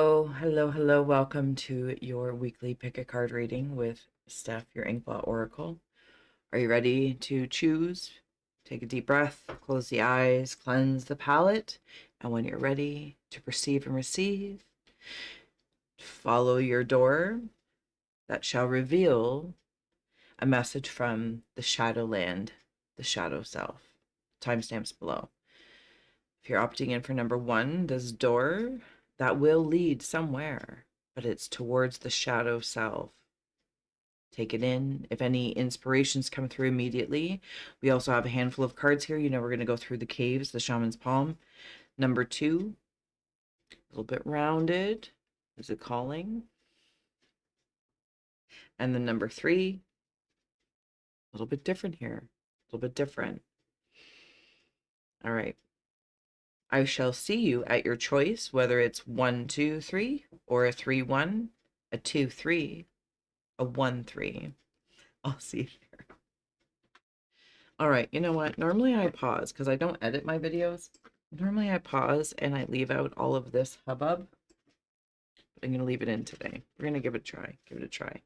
Hello. Welcome to your weekly pick a card reading with Steph, your Inkblot Oracle. Are you ready to choose? Take a deep breath, close the eyes, cleanse the palate, and when you're ready to perceive and receive, follow your door that shall reveal a message from the Shadowland, the Shadow Self. Timestamps below. If you're opting in for number 1, this door that will lead somewhere, but it's towards the shadow self. Take it in. If any inspirations come through immediately, we also have a handful of cards here. We're going to go through the caves, the shaman's palm. Number 2, a little bit rounded. Is it calling? And then number 3, a little bit different here. A little bit different. All right. I shall see you at your choice, whether it's 1, 2, 3, or a 3, 1, a 2, 3, a 1, 3. I'll see you there. All right, you know what? Normally I pause because I don't edit my videos. Normally I pause and I leave out all of this hubbub, but I'm going to leave it in today. We're going to give it a try. Give it a try.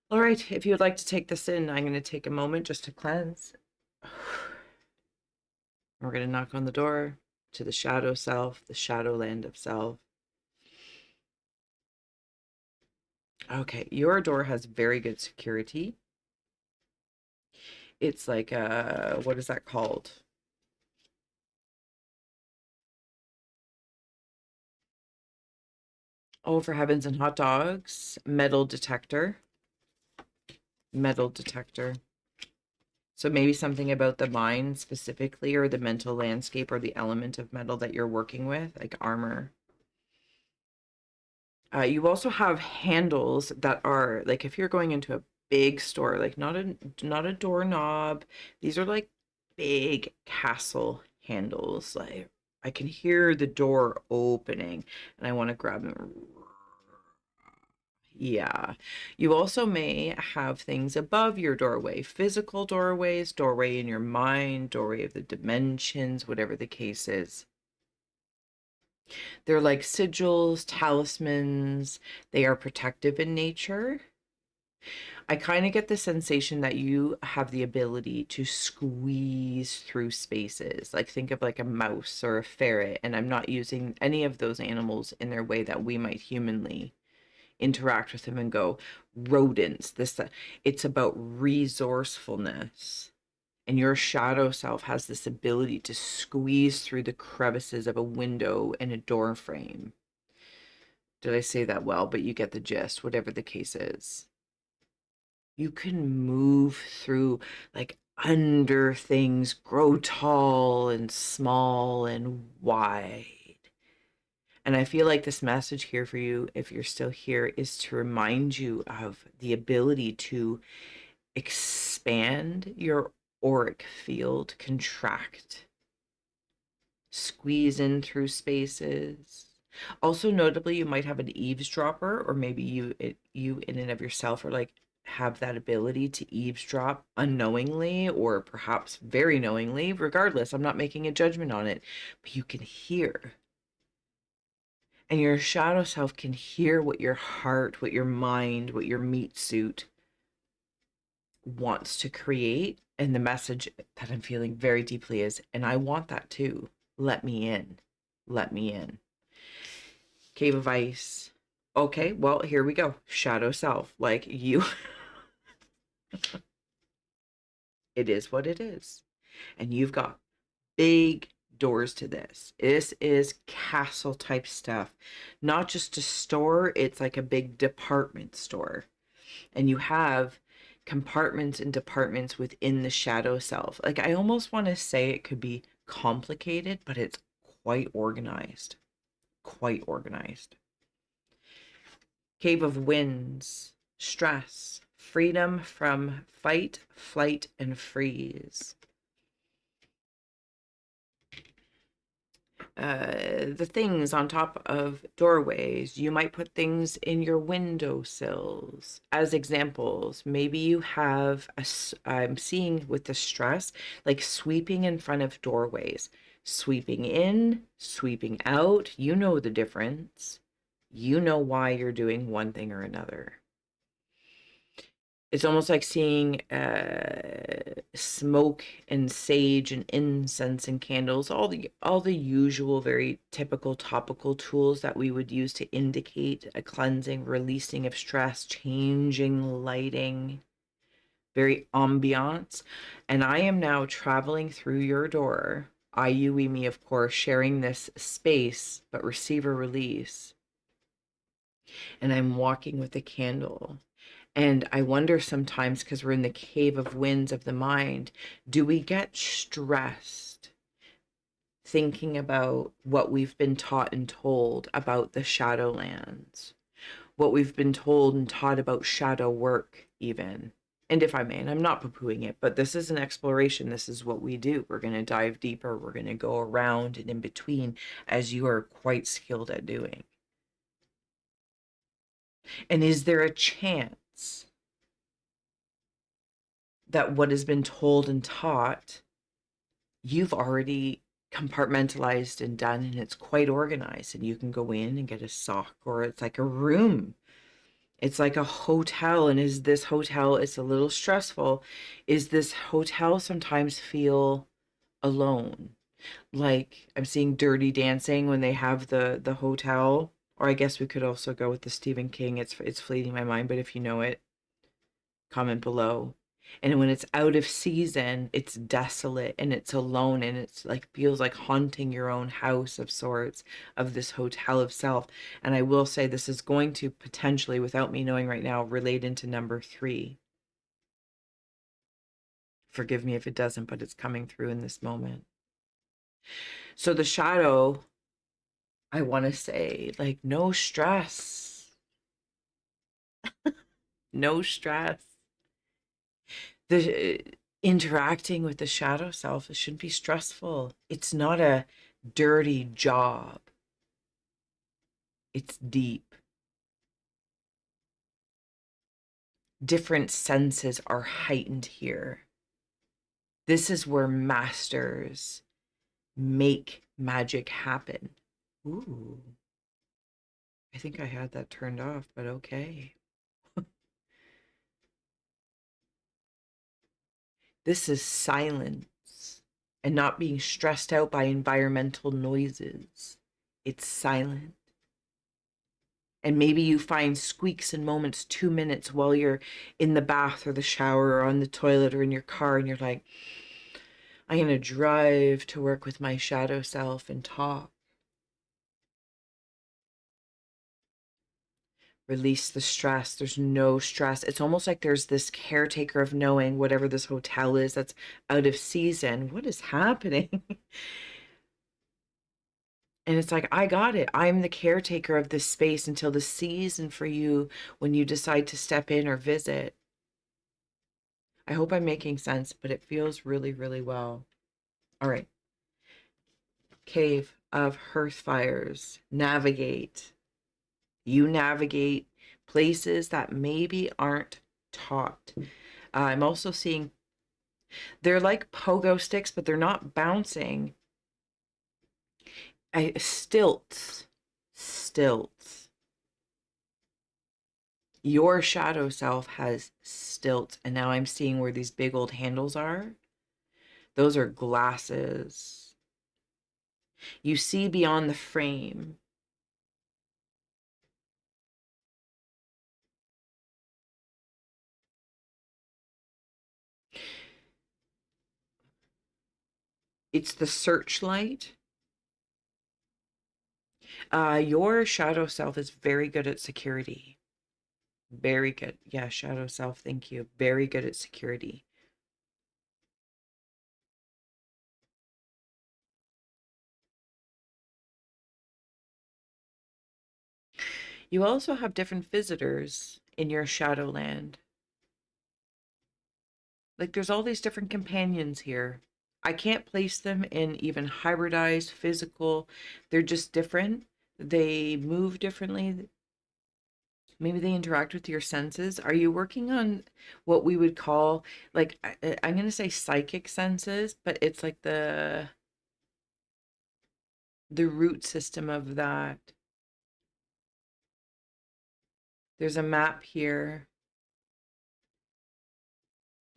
All right, if you would like to take this in, I'm going to take a moment just to cleanse. We're going to knock on the door to the shadow self, the shadowland of self. Okay, your door has very good security. It's like, what is that called? Oh, for heavens and hot dogs, metal detector. Metal detector. So maybe something about the mind specifically, or the mental landscape, or the element of metal that you're working with, like armor. You also have handles that are like, if you're going into a big store, like not a doorknob. These are like big castle handles. Like I can hear the door opening, and I want to grab them. Yeah. You also may have things above your doorway, physical doorways, doorway in your mind, doorway of the dimensions, whatever the case is. They're like sigils, talismans. They are protective in nature. I kind of get the sensation that you have the ability to squeeze through spaces. Like think of like a mouse or a ferret, and I'm not using any of those animals in their way that we might humanly interact with them and go rodents. It's about resourcefulness, and your shadow self has this ability to squeeze through the crevices of a window and a door frame. Did I say that well? But you get the gist, whatever the case is. You can move through, like, under things, grow tall and small and wide. And I feel like this message here for you, if you're still here, is to remind you of the ability to expand your auric field, contract, squeeze in through spaces. Also, notably, you might have an eavesdropper, or maybe you in and of yourself are like, have that ability to eavesdrop unknowingly, or perhaps very knowingly. Regardless, I'm not making a judgment on it, but you can hear. And your shadow self can hear what your heart, what your mind, what your meat suit wants to create. And the message that I'm feeling very deeply is, and I want that too. Let me in. Let me in. Cave of Ice. Okay, well, here we go. Shadow self. Like you. It is what it is. And you've got big doors to this. This is castle type stuff. Not just a store, it's like a big department store. And you have compartments and departments within the shadow self. Like I almost want to say it could be complicated, but it's quite organized. Quite organized. Cave of Winds. Stress. Freedom from fight, flight, and freeze. The things on top of doorways. You might put things in your windowsills as examples. Maybe you have I'm seeing with the stress, like sweeping in front of doorways, Sweeping in, sweeping out. You know the difference. You know why you're doing one thing or another. It's almost like seeing smoke and sage and incense and candles, all the usual, very typical topical tools that we would use to indicate a cleansing, releasing of stress, changing lighting, very ambiance. And I am now traveling through your door. I, you, we, me, of course, sharing this space, but receiver release. And I'm walking with a candle. And I wonder sometimes, because we're in the cave of winds of the mind, do we get stressed thinking about what we've been taught and told about the Shadowlands, what we've been told and taught about shadow work, even? And if I may, and I'm not poo-pooing it, but this is an exploration. This is what we do. We're going to dive deeper. We're going to go around and in between, as you are quite skilled at doing. And is there a chance that what has been told and taught, you've already compartmentalized and done, and it's quite organized, and you can go in and get a sock, or it's like a room, it's like a hotel? And is this hotel, it's a little stressful, is this hotel sometimes feel alone? Like I'm seeing Dirty Dancing when they have the hotel, or I guess we could also go with the Stephen King, it's fleeting my mind, but if you know it, comment below. And when it's out of season, it's desolate and it's alone, and it's like feels like haunting your own house of sorts, of this hotel of self. And I will say this is going to potentially, without me knowing right now, relate into number 3. Forgive me if it doesn't, but it's coming through in this moment. So the shadow, I want to say, like, no stress, no stress. The interacting with the shadow self, it shouldn't be stressful. It's not a dirty job. It's deep. Different senses are heightened here. This is where masters make magic happen. Ooh. I think I had that turned off, but okay. This is silence and not being stressed out by environmental noises. It's silent. And maybe you find squeaks and moments, 2 minutes while you're in the bath or the shower or on the toilet or in your car, and you're like, I'm going to drive to work with my shadow self and talk. Release the stress. There's no stress. It's almost like there's this caretaker of knowing, whatever this hotel is that's out of season. What is happening? And it's like, I got it. I'm the caretaker of this space until the season for you, when you decide to step in or visit. I hope I'm making sense, but it feels really, really well. All right. Cave of hearth fires. Navigate. You navigate places that maybe aren't taught. I'm also seeing they're like pogo sticks, but they're not bouncing. Stilts. Your shadow self has stilts, and now I'm seeing where these big old handles are. Those are glasses. You see beyond the frame. It's the searchlight. Your shadow self is very good at security. Very good. Yeah, shadow self, thank you. Very good at security. You also have different visitors in your shadowland. Like there's all these different companions here. I can't place them in even hybridized, physical. They're just different. They move differently. Maybe they interact with your senses. Are you working on what we would call, like, I'm going to say psychic senses, but it's like the root system of that. There's a map here.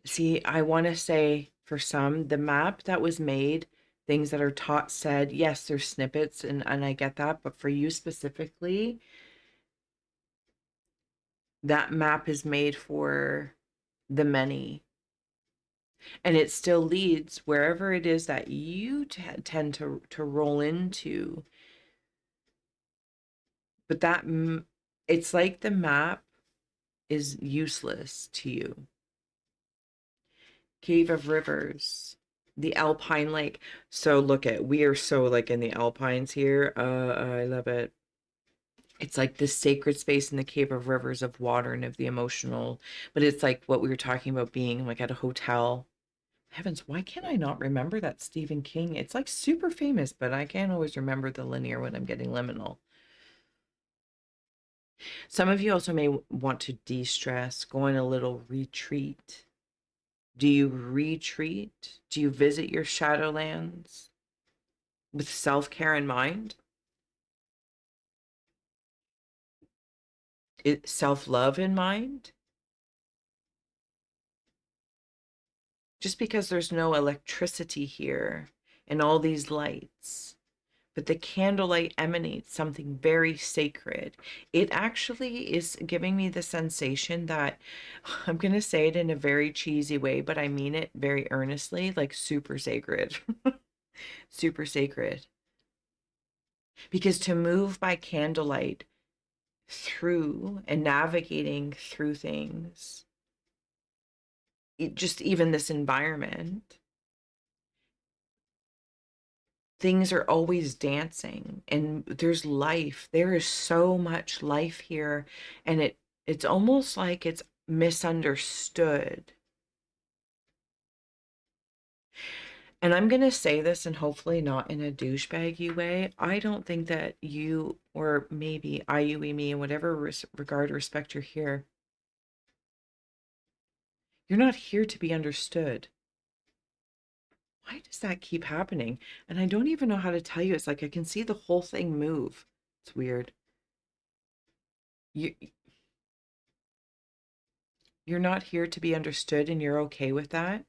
See, I want to say for some, the map that was made, things that are taught said, yes, there's snippets, and I get that, but for you specifically, that map is made for the many. And it still leads wherever it is that you tend to roll into. But it's like the map is useless to you. Cave of Rivers, the Alpine Lake. So look at, we are so like in the Alpines here. I love it. It's like this sacred space in the Cave of Rivers of water and of the emotional, but it's like what we were talking about being like at a hotel. Heavens, why can't I not remember that Stephen King? It's like super famous, but I can't always remember the linear when I'm getting liminal. Some of you also may want to de-stress, go on a little retreat. Do you retreat? Do you visit your shadowlands with self-care in mind? Self-love in mind? Just because there's no electricity here and all these lights, but the candlelight emanates something very sacred. It actually is giving me the sensation that I'm going to say it in a very cheesy way, but I mean it very earnestly, like super sacred. Super sacred. Because to move by candlelight through and navigating through things, just even this environment, things are always dancing and there's life. There is so much life here, and it's almost like it's misunderstood. And I'm going to say this, and hopefully not in a douchebaggy way. I don't think that you, or maybe I, you, we, me, in whatever regard or respect you're here, you're not here to be understood. Why does that keep happening? And I don't even know how to tell you. It's like I can see the whole thing move. It's weird. You, you're not here to be understood, and you're okay with that.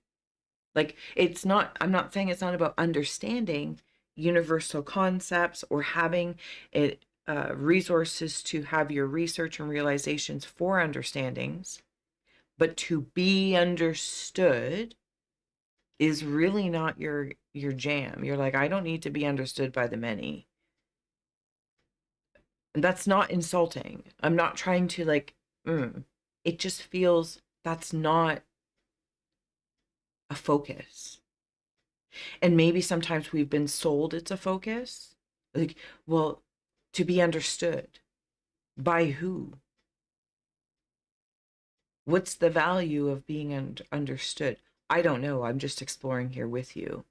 Like, it's not, I'm not saying it's not about understanding universal concepts or having it resources to have your research and realizations for understandings, but to be understood is really not your jam. You're like, I don't need to be understood by the many. And that's not insulting. I'm not trying to like, it just feels that's not a focus. And maybe sometimes we've been sold it's a focus. Like, well, to be understood by who? What's the value of being understood? I don't know. I'm just exploring here with you.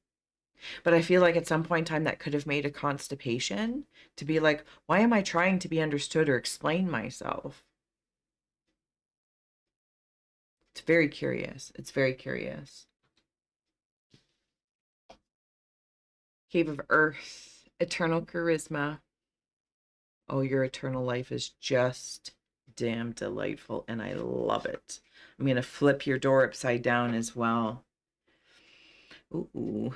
But I feel like at some point in time that could have made a constipation to be like, why am I trying to be understood or explain myself? It's very curious. It's very curious. Cave of Earth, eternal charisma. Oh, your eternal life is just damn delightful, and I love it. I'm going to flip your door upside down as well. Ooh.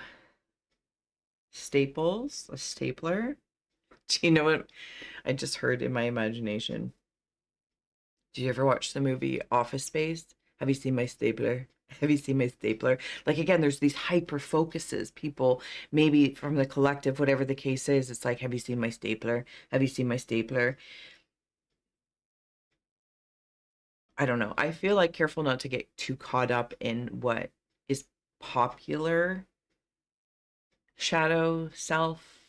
Staples, a stapler. Do you know what I just heard in my imagination? Do you ever watch the movie Office Space? Have you seen my stapler? Have you seen my stapler? Like, again, there's these hyper focuses. People, maybe from the collective, whatever the case is, it's like, have you seen my stapler? Have you seen my stapler? I don't know. I feel like careful not to get too caught up in what is popular shadow self,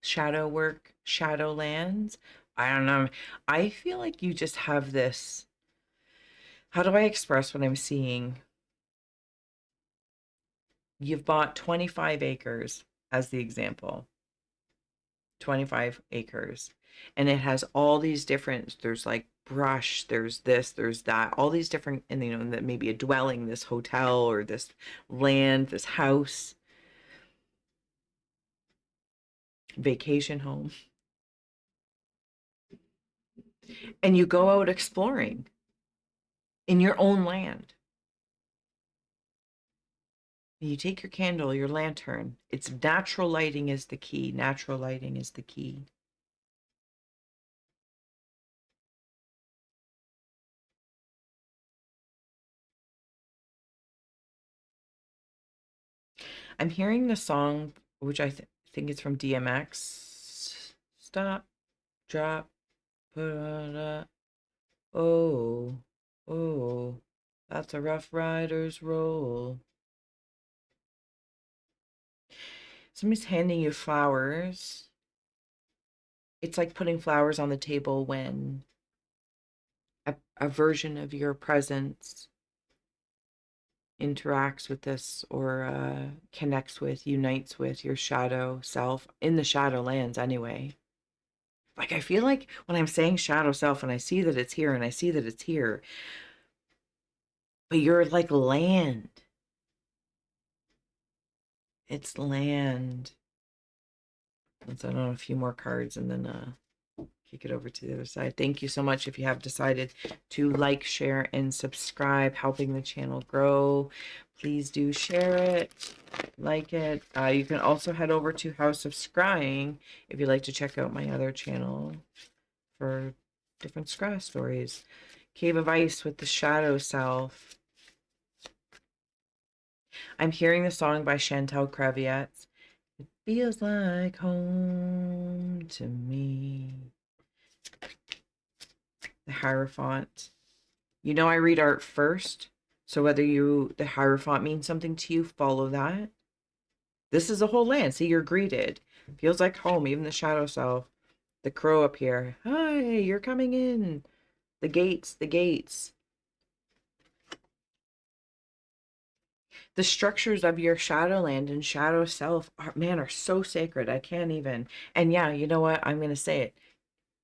shadow work, shadow lands. I don't know. I feel like you just have this. How do I express what I'm seeing? You've bought 25 acres as the example. 25 acres. And it has all these different, there's like brush, there's this, there's that, all these different, and you know, that maybe a dwelling, this hotel or this land, this house. vacation home, and you go out exploring in your own land. You take your candle, your lantern. It's natural lighting is the key. Natural lighting is the key. I'm hearing the song, which I think it's from DMX. Stop, drop, put on a. Oh, oh, that's a Rough Riders roll. Somebody's handing you flowers. It's like putting flowers on the table when a version of your presence interacts with this or connects with, unites with your shadow self in the shadow lands anyway. Like, I feel like when I'm saying shadow self and I see that it's here and I see that it's here, but you're like land. It's land. Let's add on a few more cards and then kick it over to the other side. Thank you so much if you have decided to like, share, and subscribe, helping the channel grow. Please do share it, like it. You can also head over to House of Scrying if you'd like to check out my other channel for different scry stories. Cave of Ice with the Shadow Self. I'm hearing the song by Chantal Creviette. It feels like home to me. The Hierophant. You know I read art first, so whether the Hierophant means something to you, follow that. This is a whole land. See, you're greeted. Feels like home, even the shadow self. The crow up here. Hi, you're coming in. The gates, the gates. The structures of your shadowland and shadow self are so sacred. I can't even. And yeah, you know what? I'm going to say it.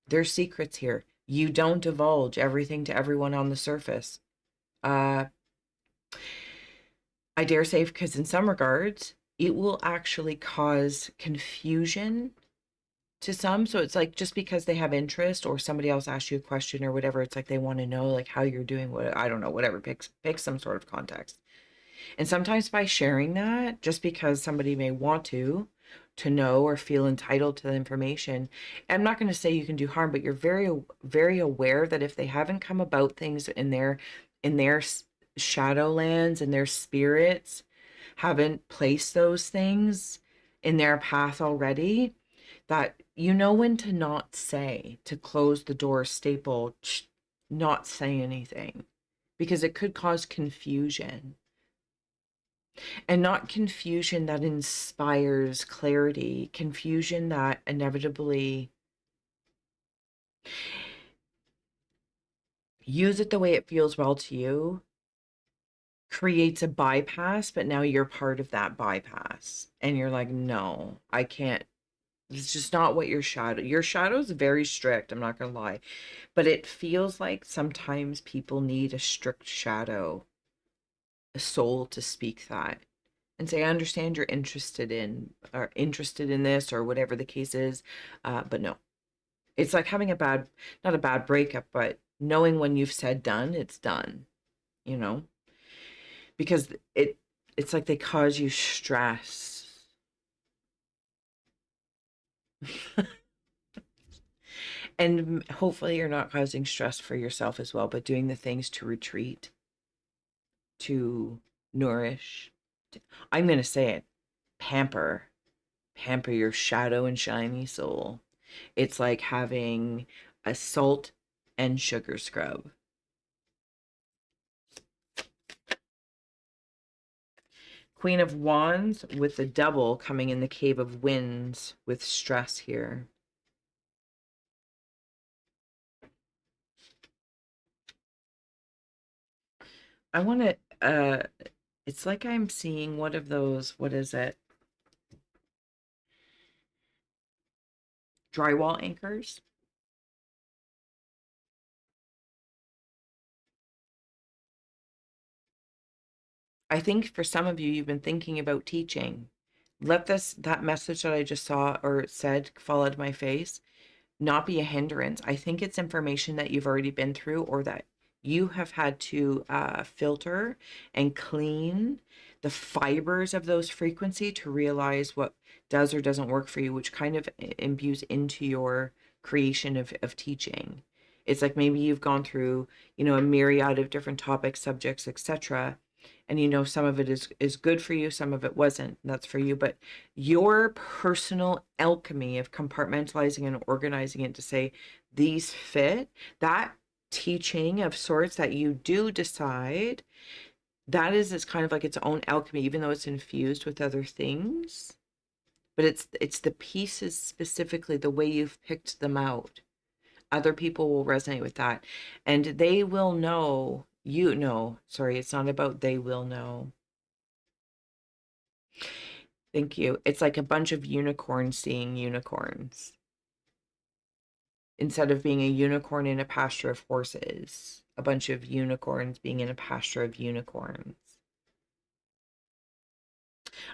There's secrets here. You don't divulge everything to everyone on the surface. I dare say, because in some regards, it will actually cause confusion to some. So it's like just because they have interest or somebody else asks you a question or whatever, it's like they want to know like how you're doing, what I don't know, whatever, pick some sort of context. And sometimes by sharing that, just because somebody may want to know or feel entitled to the information, I'm not going to say you can do harm, but you're very, very aware that if they haven't come about things in their shadowlands and their spirits haven't placed those things in their path already, that you know when to not say, to close the door, staple, not say anything, because it could cause confusion. And not confusion that inspires clarity, confusion that inevitably use it the way it feels well to you, creates a bypass, but now you're part of that bypass. And you're like, no, I can't. It's just not what your shadow is very strict, I'm not gonna lie. But it feels like sometimes people need a strict shadow, a soul to speak that and say, I understand you're interested in this or whatever the case is, but no. It's like having not a bad breakup, but knowing when you've said done, it's done, you know, because it's like they cause you stress. And hopefully you're not causing stress for yourself as well, but doing the things to retreat, to nourish. I'm going to say it, pamper, pamper your shadow and shiny soul. It's like having a salt and sugar scrub. Queen of Wands with the Devil coming in the Cave of Winds with stress here. I want to, it's like I'm seeing one of those, what is it? Drywall anchors. I think for some of you, you've been thinking about teaching, Let that message that I just saw or said fall out of my face not be a hindrance. I think it's information that you've already been through or that you have had to filter and clean the fibers of those frequency to realize what does or doesn't work for you, which kind of imbues into your creation of teaching. It's like maybe you've gone through, a myriad of different topics, subjects, etc. And some of it is good for you, some of it wasn't. That's for you. But your personal alchemy of compartmentalizing and organizing it to say these fit, that teaching of sorts that you do decide, that is it's kind of like its own alchemy, even though it's infused with other things. But it's the pieces specifically, the way you've picked them out. Other people will resonate with that. And they will know, sorry, it's not about they will know. Thank you. It's like a bunch of unicorns seeing unicorns. Instead of being a unicorn in a pasture of horses, a bunch of unicorns being in a pasture of unicorns.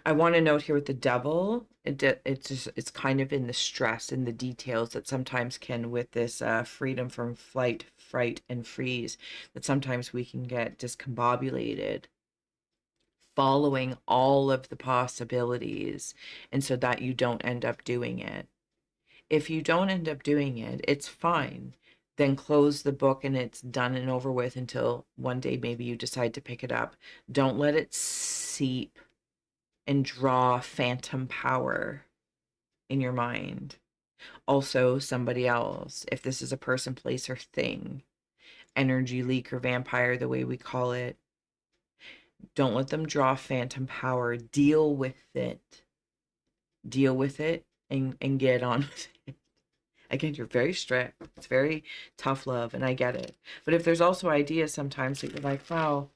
I want to note here with the devil, it's kind of in the stress and the details that sometimes can, with this freedom from flight, fright, and freeze, that sometimes we can get discombobulated following all of the possibilities, and so that you don't end up doing it. If you don't end up doing it, it's fine. Then close the book and it's done and over with until one day maybe you decide to pick it up. Don't let it seep and draw phantom power in your mind. Also, somebody else, if this is a person, place, or thing, energy leak or vampire, the way we call it, don't let them draw phantom power. Deal with it. Deal with it and get on with it. Again, you're very strict. It's very tough love, and I get it. But if there's also ideas sometimes that you're like, wow,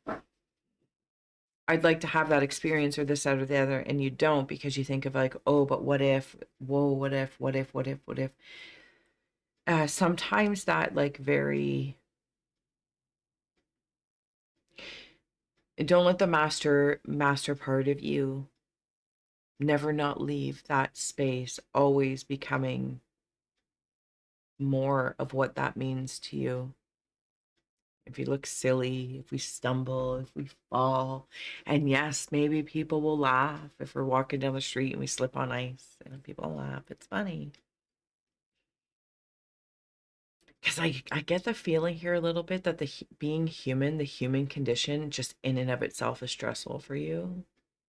I'd like to have that experience or this, that, or the other, and you don't because you think of like, oh, but what if, whoa, what if, what if, what if, what if. Sometimes that like don't let the master part of you never not leave that space, always becoming more of what that means to you. If you look silly, if we stumble, if we fall, and yes, maybe people will laugh if we're walking down the street and we slip on ice and people laugh. It's funny. Because I get the feeling here a little bit that being human, the human condition, just in and of itself is stressful for you.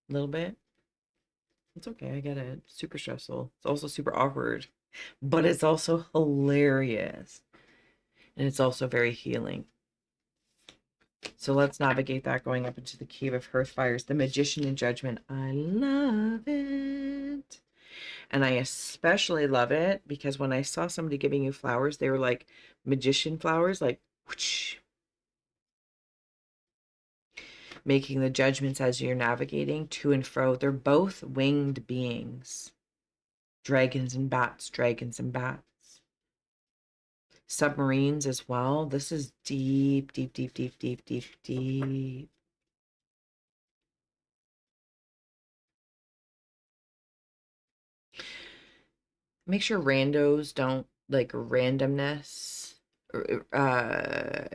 A little bit. It's okay. I get it. Super stressful. It's also super awkward, but it's also hilarious. And it's also very healing. So let's navigate that going up into the Cave of Hearthfires. The Magician in Judgment. I love it. And I especially love it because when I saw somebody giving you flowers, they were like magician flowers, like whoosh, making the judgments as you're navigating to and fro. They're both winged beings. Dragons and bats, dragons and bats. Submarines as well. This is deep, deep, deep, deep, deep, deep, deep. Make sure randos don't like randomness. Uh,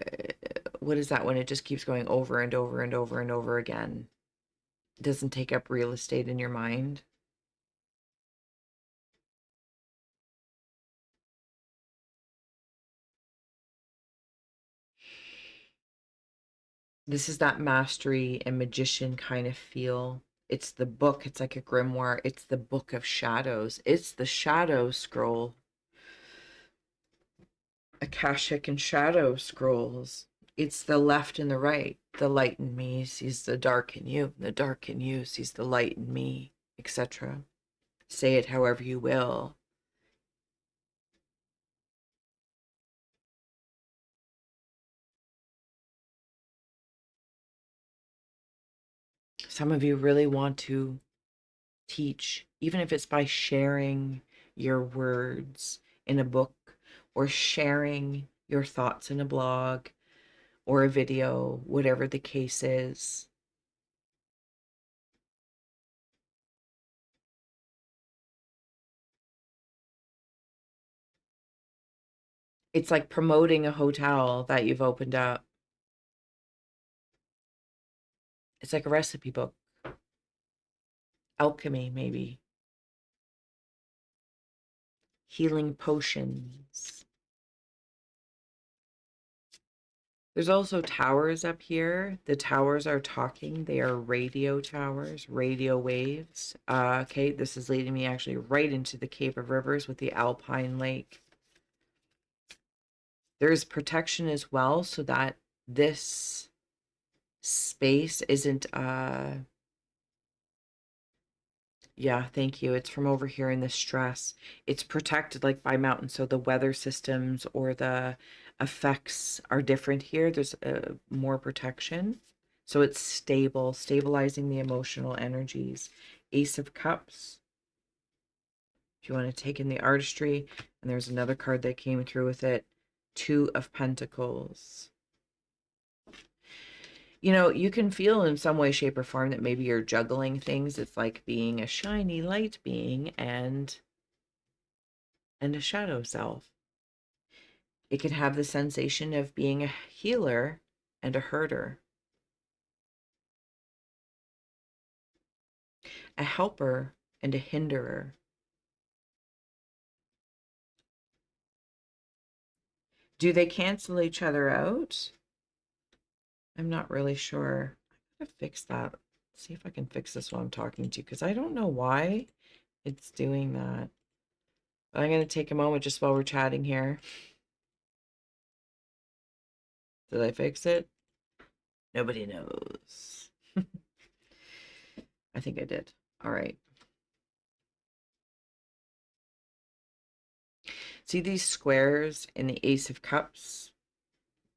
what is that when it just keeps going over and over and over and over again? It doesn't take up real estate in your mind. This is that mastery and magician kind of feel. It's the book. It's like a grimoire. It's the book of shadows. It's the shadow scroll. Akashic and shadow scrolls. It's the left and the right. The light in me sees the dark in you. The dark in you sees the light in me, etc. Say it however you will. Some of you really want to teach, even if it's by sharing your words in a book or sharing your thoughts in a blog or a video, whatever the case is. It's like promoting a hotel that you've opened up. It's like a recipe book. Alchemy, maybe. Healing potions. There's also towers up here. The towers are talking. They are radio towers, radio waves. Okay, this is leading me actually right into the Cave of Rivers with the Alpine Lake. There's protection as well so that this space isn't yeah, thank you. It's from over here in the stress. It's protected like by mountains, so the weather systems or the effects are different here. There's more protection. So it's stable, stabilizing the emotional energies. Ace of Cups. If you want to take in the artistry, and there's another card that came through with it. Two of Pentacles. You know, you can feel in some way, shape, or form that maybe you're juggling things. It's like being a shiny light being and a shadow self. It can have the sensation of being a healer and a herder, a helper and a hinderer. Do they cancel each other out? I'm not really sure. I'm gonna fix that. See if I can fix this while I'm talking to you, because I don't know why it's doing that. But I'm gonna take a moment just while we're chatting here. Did I fix it? Nobody knows. I think I did. All right. See these squares in the Ace of Cups?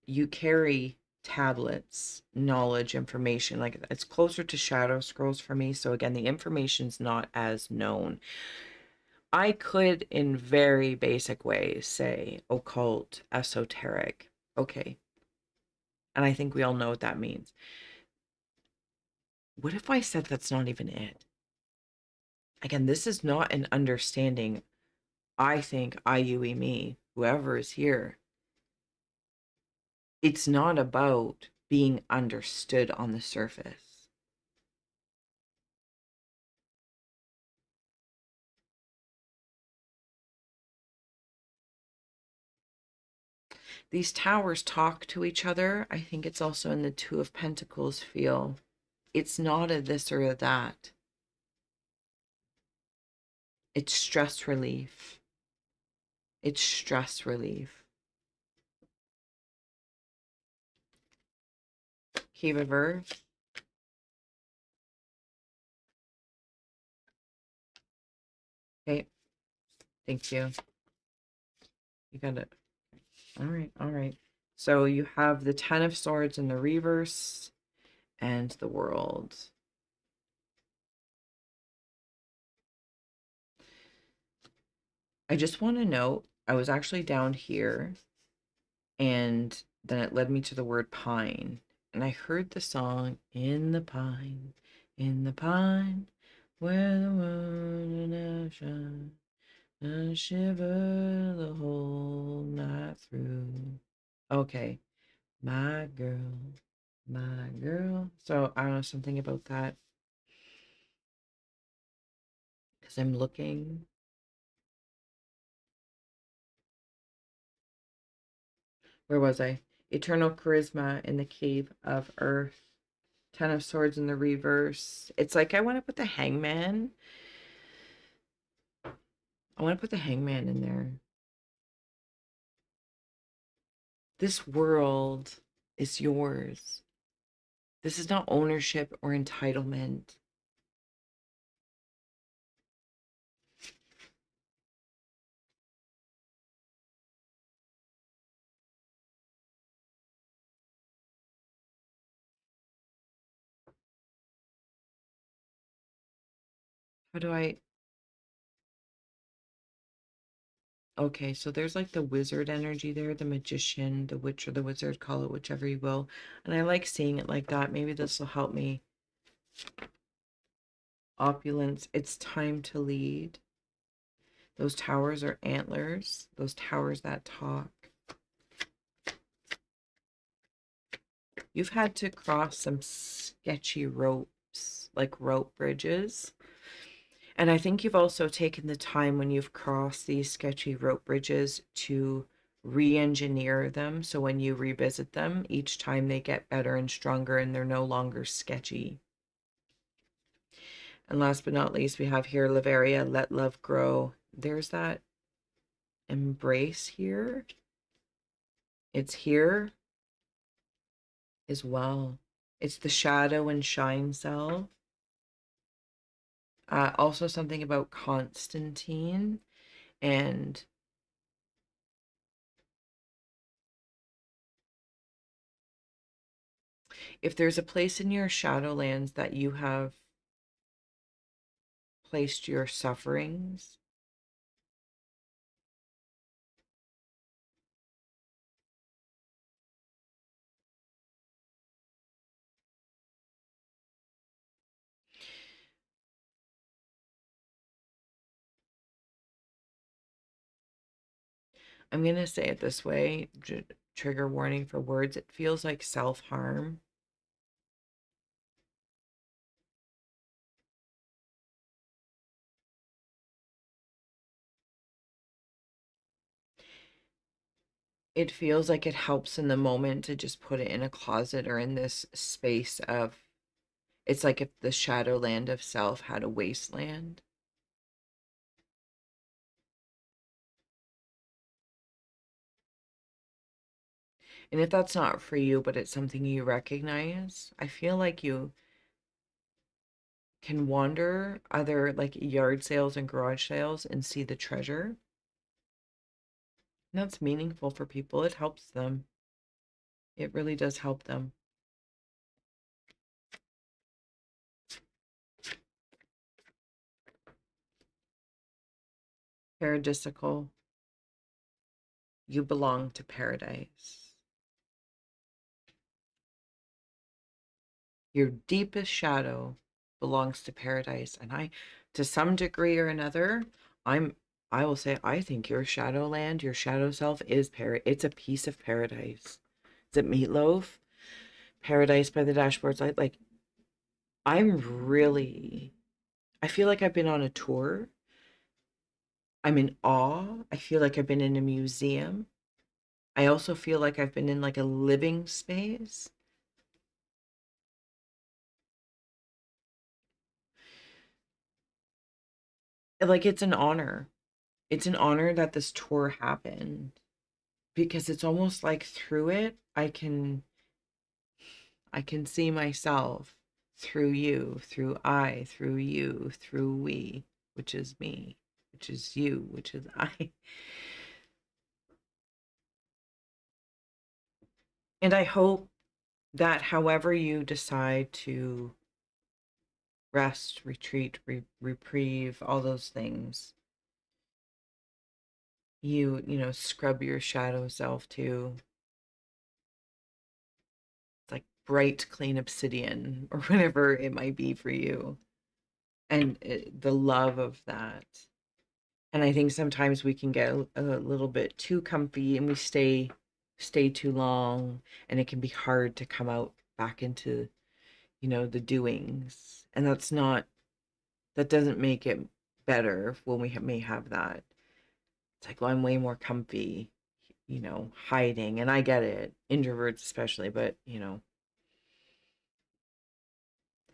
You carry tablets, knowledge, information. Like it's closer to shadow scrolls for me. So again, the information's not as known. I could, in very basic ways, say occult, esoteric. Okay. And I think we all know what that means. What if I said that's not even it? Again, this is not an understanding. I think I, you, me, whoever is here. It's not about being understood on the surface. These towers talk to each other. I think it's also in the Two of Pentacles feel. It's not a this or a that. It's stress relief. It's stress relief. Cave of Earth. Okay, thank you. You got it. All right, all right. So you have the Ten of Swords in the reverse and the World. I just want to note, I was actually down here and then it led me to the word pine. And I heard the song in the pine, where the moon shine, and shiver the whole night through. Okay, my girl, my girl. So I don't know something about that because I'm looking. Where was I? Eternal charisma in the cave of earth. Ten of Swords in the reverse. It's like I want to put the hangman. I want to put the hangman in there. This world is yours. This is not ownership or entitlement. How do I? Okay, so there's like the wizard energy there, the magician, the witch, or the wizard, call it whichever you will. And I like seeing it like that. Maybe this will help me. Opulence, it's time to lead. Those towers are antlers, those towers that talk. You've had to cross some sketchy ropes, like rope bridges. And I think you've also taken the time when you've crossed these sketchy rope bridges to re-engineer them. So when you revisit them, each time they get better and stronger and they're no longer sketchy. And last but not least, we have here Laveria, Let Love Grow. There's that embrace here. It's here as well. It's the shadow and shine cell. Also something about Constantine, and if there's a place in your Shadowlands that you have placed your sufferings, I'm going to say it this way, trigger warning for words, it feels like self-harm. It feels like it helps in the moment to just put it in a closet or in this space of, it's like if the Shadowland of self had a wasteland. And if that's not for you, but it's something you recognize, I feel like you can wander other like yard sales and garage sales and see the treasure. And that's meaningful for people. It helps them. It really does help them. Paradisical, you belong to paradise. Your deepest shadow belongs to paradise. And I, to some degree or another, I will say, I think your shadowland, your shadow self is it's a piece of paradise. Is it Meatloaf? Paradise by the Dashboard's Light. Like, I'm really, I feel like I've been on a tour. I'm in awe. I feel like I've been in a museum. I also feel like I've been in like a living space. Like, it's an honor. It's an honor that this tour happened, because it's almost like through it I can see myself through you, through you, through we, which is me, which is you, which is I. And I hope that however you decide to rest, retreat, reprieve, all those things, you scrub your shadow self too. It's like bright, clean obsidian or whatever it might be for you. And the love of that. And I think sometimes we can get a little bit too comfy and we stay too long, and it can be hard to come out back into, the doings. And that doesn't make it better when we may have that. It's like, well, I'm way more comfy, hiding. And I get it, introverts especially, but,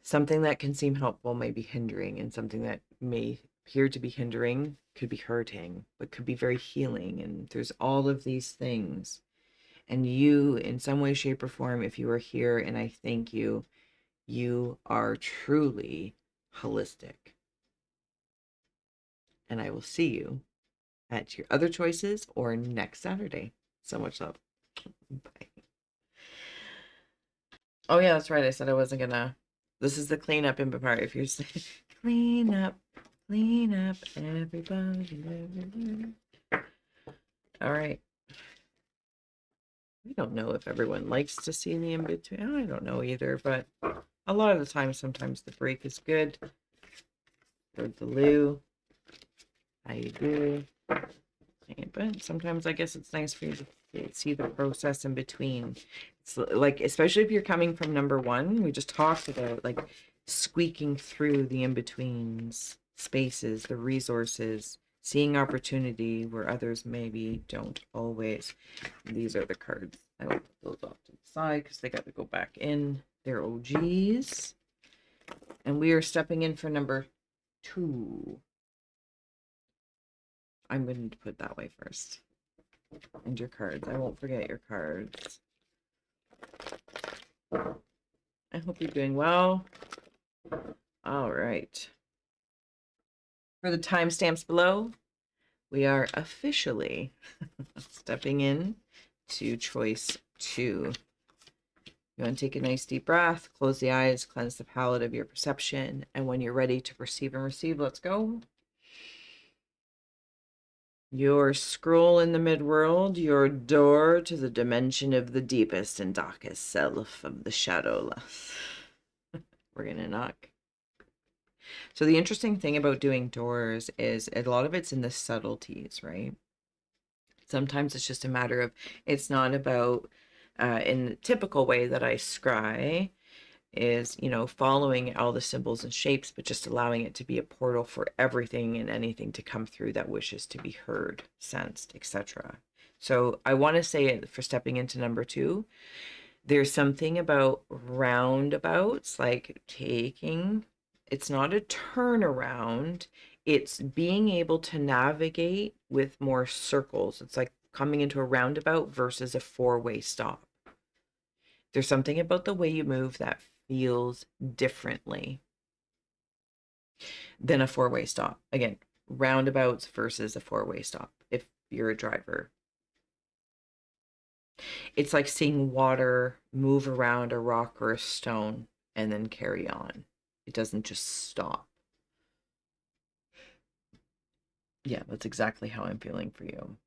something that can seem helpful may be hindering, and something that may appear to be hindering could be hurting, but could be very healing. And there's all of these things. And you, in some way, shape, or form, if you are here, and I thank you, you are truly holistic. And I will see you at your other choices or next Saturday. So much love. Bye. Oh, yeah, that's right. I said I wasn't gonna. This is the cleanup in part. If you're saying clean up, everybody, everywhere. All right. I don't know if everyone likes to see me in between. I don't know either, but a lot of the time, sometimes the break is good. For the loo, how you do? But sometimes I guess it's nice for you to See the process in between. It's like, especially if you're coming from number one, we just talked about like squeaking through the in-betweens, spaces, the resources, seeing opportunity where others maybe don't always. These are the cards. I will put those off to the side because they got to go back in. They're OGs. And we are stepping in for number 2. I'm going to put that way first. And your cards. I won't forget your cards. I hope you're doing well. All right. For the timestamps below, we are officially stepping in to choice 2. You want to take a nice deep breath, close the eyes, cleanse the palate of your perception, and when you're ready to perceive and receive, let's go. Your scroll in the midworld, your door to the dimension of the deepest and darkest self of the shadowless. We're going to knock. So the interesting thing about doing doors is a lot of it's in the subtleties, right? Sometimes it's just a matter of, it's not about, in the typical way that I scry, is, you know, following all the symbols and shapes, but just allowing it to be a portal for everything and anything to come through that wishes to be heard, sensed, etc. So I want to say, for stepping into number 2, there's something about roundabouts, like taking, it's not a turnaround, it's being able to navigate with more circles. It's like coming into a roundabout versus a 4-way stop. There's something about the way you move that feels differently than a 4-way stop. Again, roundabouts versus a 4-way stop if you're a driver. It's like seeing water move around a rock or a stone and then carry on. It doesn't just stop. Yeah, that's exactly how I'm feeling for you.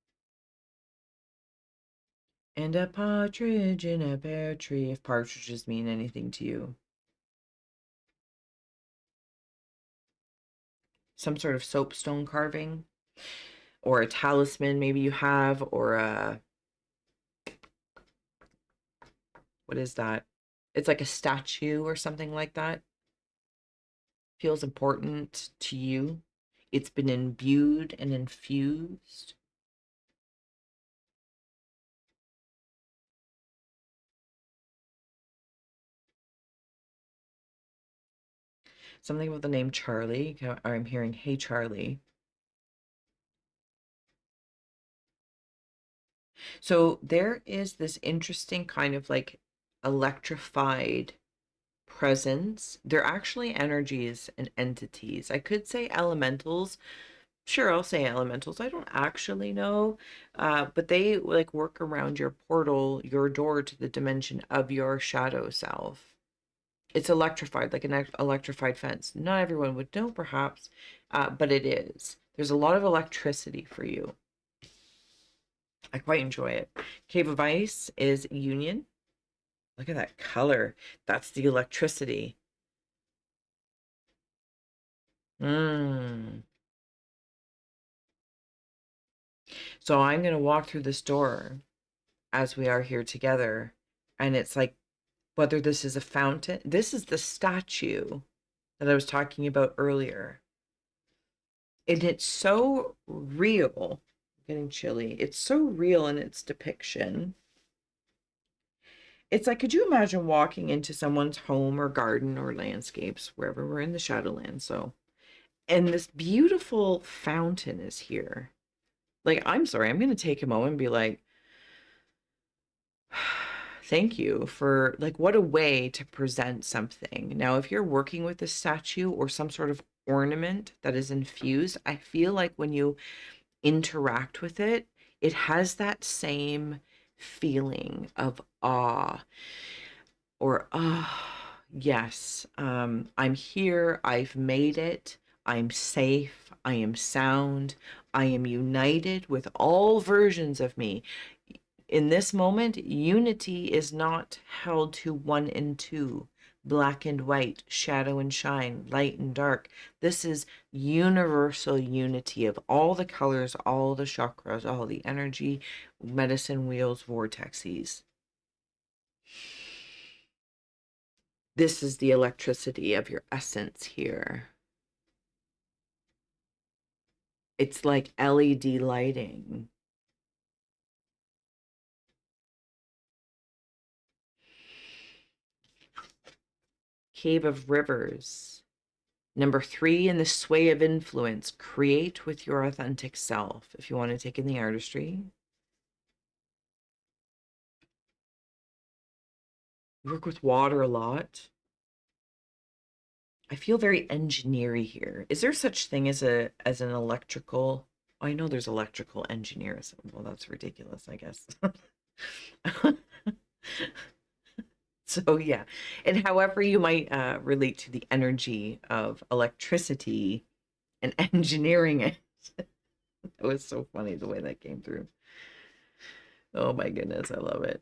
And a partridge in a pear tree, if partridges mean anything to you. Some sort of soapstone carving, or a talisman maybe you have, or a, what is that? It's like a statue or something like that. Feels important to you. It's been imbued and infused. Something about the name Charlie. I'm hearing, hey, Charlie. So there is this interesting kind of like electrified presence. They're actually energies and entities. I could say elementals. Sure, I'll say elementals. I don't actually know, but they like work around your portal, your door to the dimension of your shadow self. It's electrified, like an electrified fence. Not everyone would know, perhaps, but it is. There's a lot of electricity for you. I quite enjoy it. Cave of Ice is Union. Look at that color. That's the electricity. So I'm going to walk through this door as we are here together. And it's like, whether this is a fountain, this is the statue that I was talking about earlier. And it's so real. I'm getting chilly. It's so real in its depiction. It's like, could you imagine walking into someone's home or garden or landscapes, wherever we're in the Shadowlands? So, and this beautiful fountain is here. Like, I'm sorry, I'm going to take a moment and be like, thank you for, like, what a way to present something. Now, if you're working with a statue or some sort of ornament that is infused, I feel like when you interact with it, it has that same feeling of awe or, yes, I'm here, I've made it, I'm safe, I am sound, I am united with all versions of me. In this moment, unity is not held to 1 and 2, black and white, shadow and shine, light and dark. This is universal unity of all the colors, all the chakras, all the energy, medicine wheels, vortexes. This is the electricity of your essence here. It's like LED lighting. Cave of Rivers. Number 3 in the sway of influence. Create with your authentic self. If you want to take in the artistry. Work with water a lot. I feel very engineering here. Is there such thing as an electrical? I know there's electrical engineers. Well, that's ridiculous, I guess. So yeah, and however you might relate to the energy of electricity and engineering it. It was so funny the way that came through. Oh my goodness, I love it.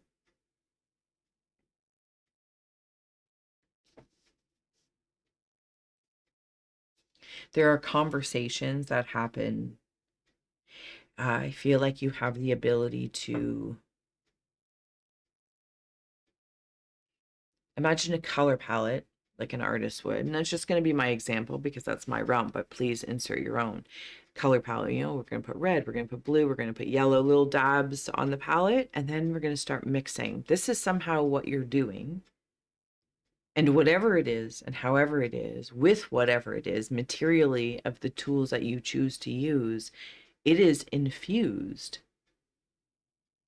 There are conversations that happen. I feel like you have the ability to imagine a color palette like an artist would. And that's just going to be my example because that's my realm, but please insert your own color palette. You know, we're going to put red, we're going to put blue, we're going to put yellow, little dabs on the palette, and then we're going to start mixing. This is somehow what you're doing. And whatever it is, and however it is, with whatever it is, materially of the tools that you choose to use, it is infused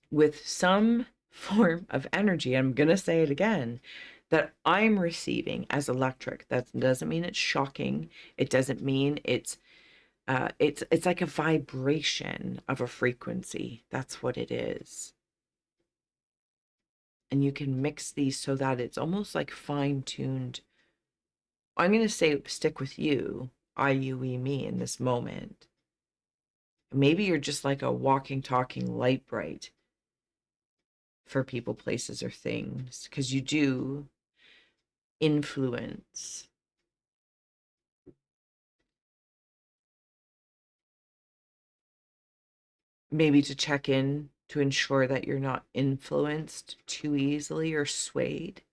with some form of energy. I'm going to say it again, that I'm receiving as electric. That doesn't mean it's shocking. It doesn't mean it's like a vibration of a frequency. That's what it is. And you can mix these so that it's almost like fine-tuned. I'm going to say stick with you, I, you, we, me in this moment. Maybe you're just like a walking, talking light bright for people, places, or things, because you do influence. Maybe to check in to ensure that you're not influenced too easily or swayed.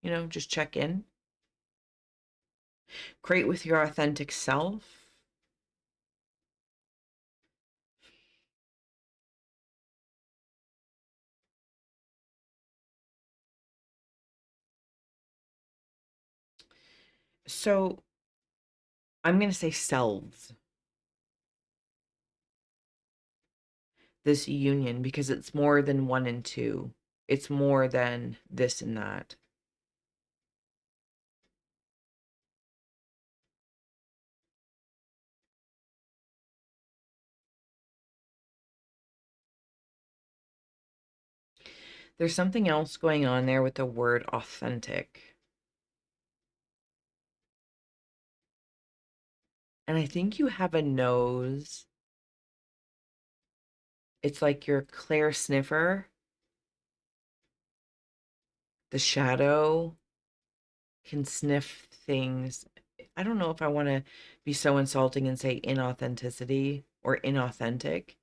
You know, just check in. Create with your authentic self. So I'm going to say selves, this union, because it's more than one and two. It's more than this and that. There's something else going on there with the word authentic. And I think you have a nose. It's like you're a Claire sniffer. The shadow can sniff things. I don't know if I want to be so insulting and say inauthenticity or inauthentic,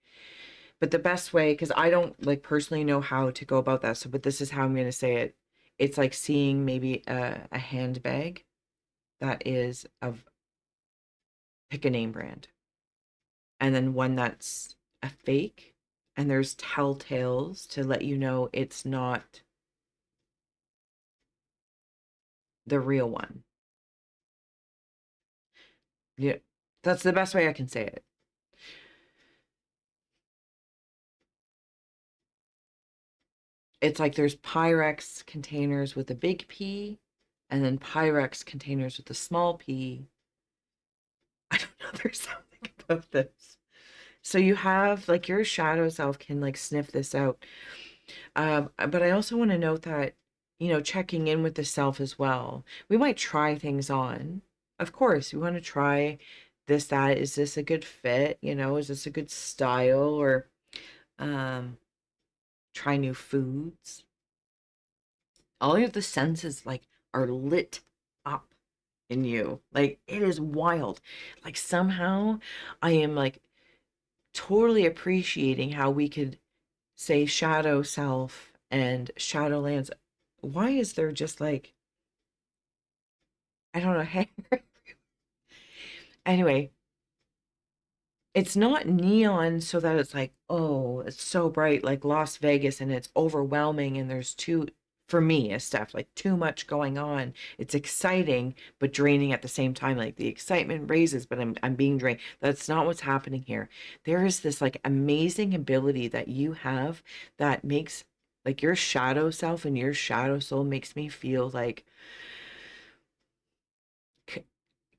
but the best way, because I don't like personally know how to go about that. So, but this is how I'm going to say it. It's like seeing maybe a handbag that is of, pick a name brand, and then one that's a fake, and there's telltales to let you know it's not the real one. Yeah, that's the best way I can say it. It's like there's Pyrex containers with a big P and then Pyrex containers with a small P. I don't know, there's something about this. So you have like your shadow self can like sniff this out. But I also want to note that, you know, checking in with the self as well. We might try things on. Of course, we want to try this, that. Is this a good fit? You know, is this a good style? Or try new foods. All of the senses like are lit up in you. Like it is wild. Like somehow I am like totally appreciating how we could say shadow self and shadowlands. Why is there just like, I don't know, hair? Anyway, it's not neon so that it's like, oh, it's so bright like Las Vegas and it's overwhelming and there's too, for me as Steph, like too much going on. It's exciting but draining at the same time. Like the excitement raises, but I'm being drained. That's not what's happening here. There is this like amazing ability that you have that makes like your shadow self and your shadow soul makes me feel like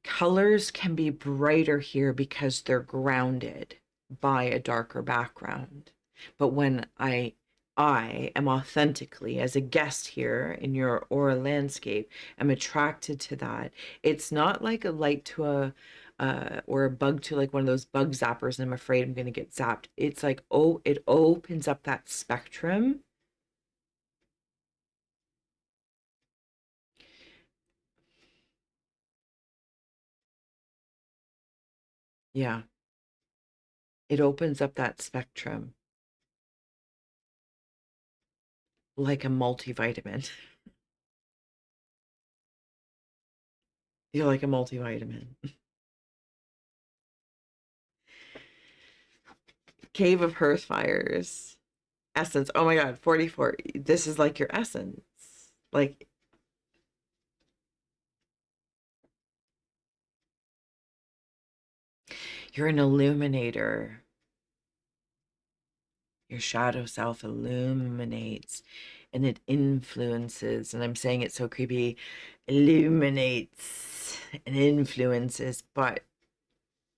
colors can be brighter here because they're grounded by a darker background. But when I am authentically as a guest here in your aura landscape, I'm attracted to that. It's not like a light to a or a bug to like one of those bug zappers and I'm afraid I'm going to get zapped. It's like, oh, it opens up that spectrum. Yeah, it opens up that spectrum like a multivitamin. You're like a multivitamin. Cave of Hearth Fires. Essence. Oh my God, 44. This is like your essence. Like, you're an illuminator. Your shadow self illuminates and it influences. And I'm saying it so creepy, illuminates and influences, but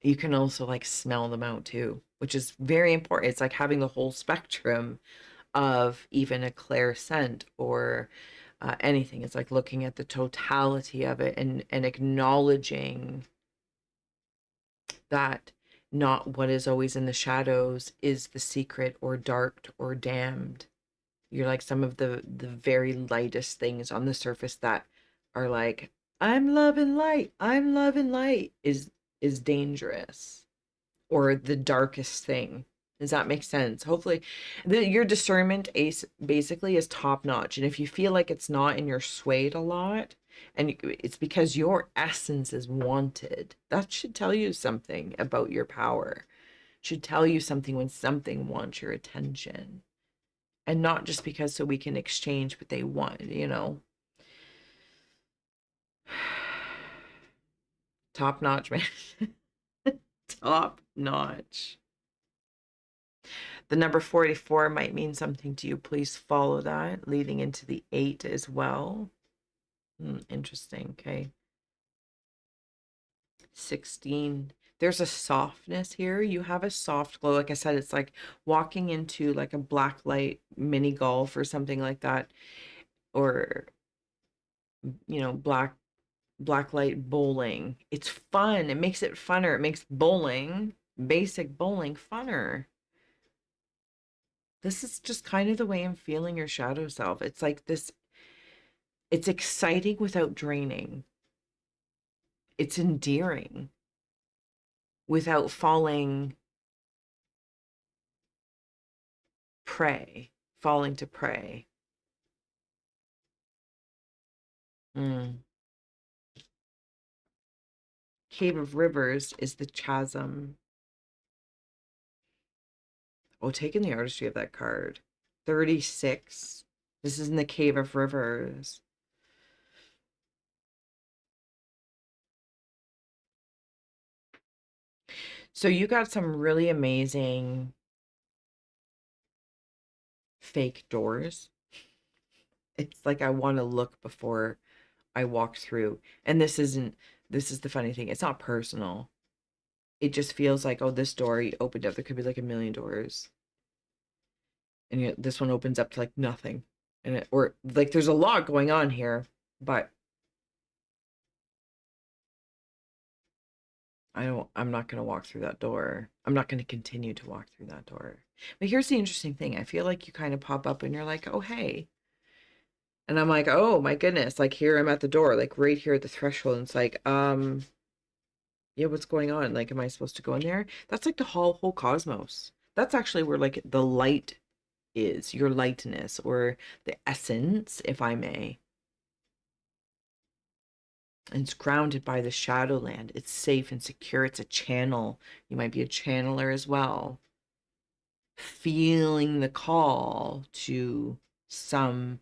you can also like smell them out too, which is very important. It's like having the whole spectrum of even a clairscent or anything. It's like looking at the totality of it and acknowledging that not what is always in the shadows is the secret or dark or damned. You're like some of the very lightest things on the surface that are like, I'm love and light, I'm love and light is dangerous, or the darkest thing. Does that make sense? Hopefully, your discernment ace basically is top notch. And if you feel like it's not and you're swayed a lot, and it's because your essence is wanted, that should tell you something about your power. Should tell you something when something wants your attention. And not just because so we can exchange, but they want, top notch, man. Top notch. The number 44 might mean something to you. Please follow that, leading into the 8 as well. Interesting. Okay. 16. There's a softness here. You have a soft glow. Like I said, it's like walking into like a black light mini golf or something like that. Or, black light bowling. It's fun. It makes it funner. It makes bowling, basic bowling, funner. This is just kind of the way I'm feeling your shadow self. It's like this, it's exciting without draining. It's endearing without falling prey, falling to prey. Mm. Cave of Rivers is the chasm. Oh, taking the artistry of that card. 36. This is in the Cave of Rivers. So you got some really amazing fake doors. It's like I want to look before I walk through. And this is the funny thing. It's not personal. It just feels like, oh, this door you opened up. There could be like a million doors. And this one opens up to like nothing. Or like there's a lot going on here, but I'm not going to walk through that door. I'm not going to continue to walk through that door. But here's the interesting thing. I feel like you kind of pop up and you're like, oh, hey, And I'm like, oh my goodness, like here I'm at the door, like right here at the threshold. And it's like, yeah, what's going on? Like, am I supposed to go in there? That's like the whole cosmos. That's actually where like the light is, your lightness or the essence, if I may. And it's grounded by the shadowland. It's safe and secure. It's a channel. You might be a channeler as well. Feeling the call to some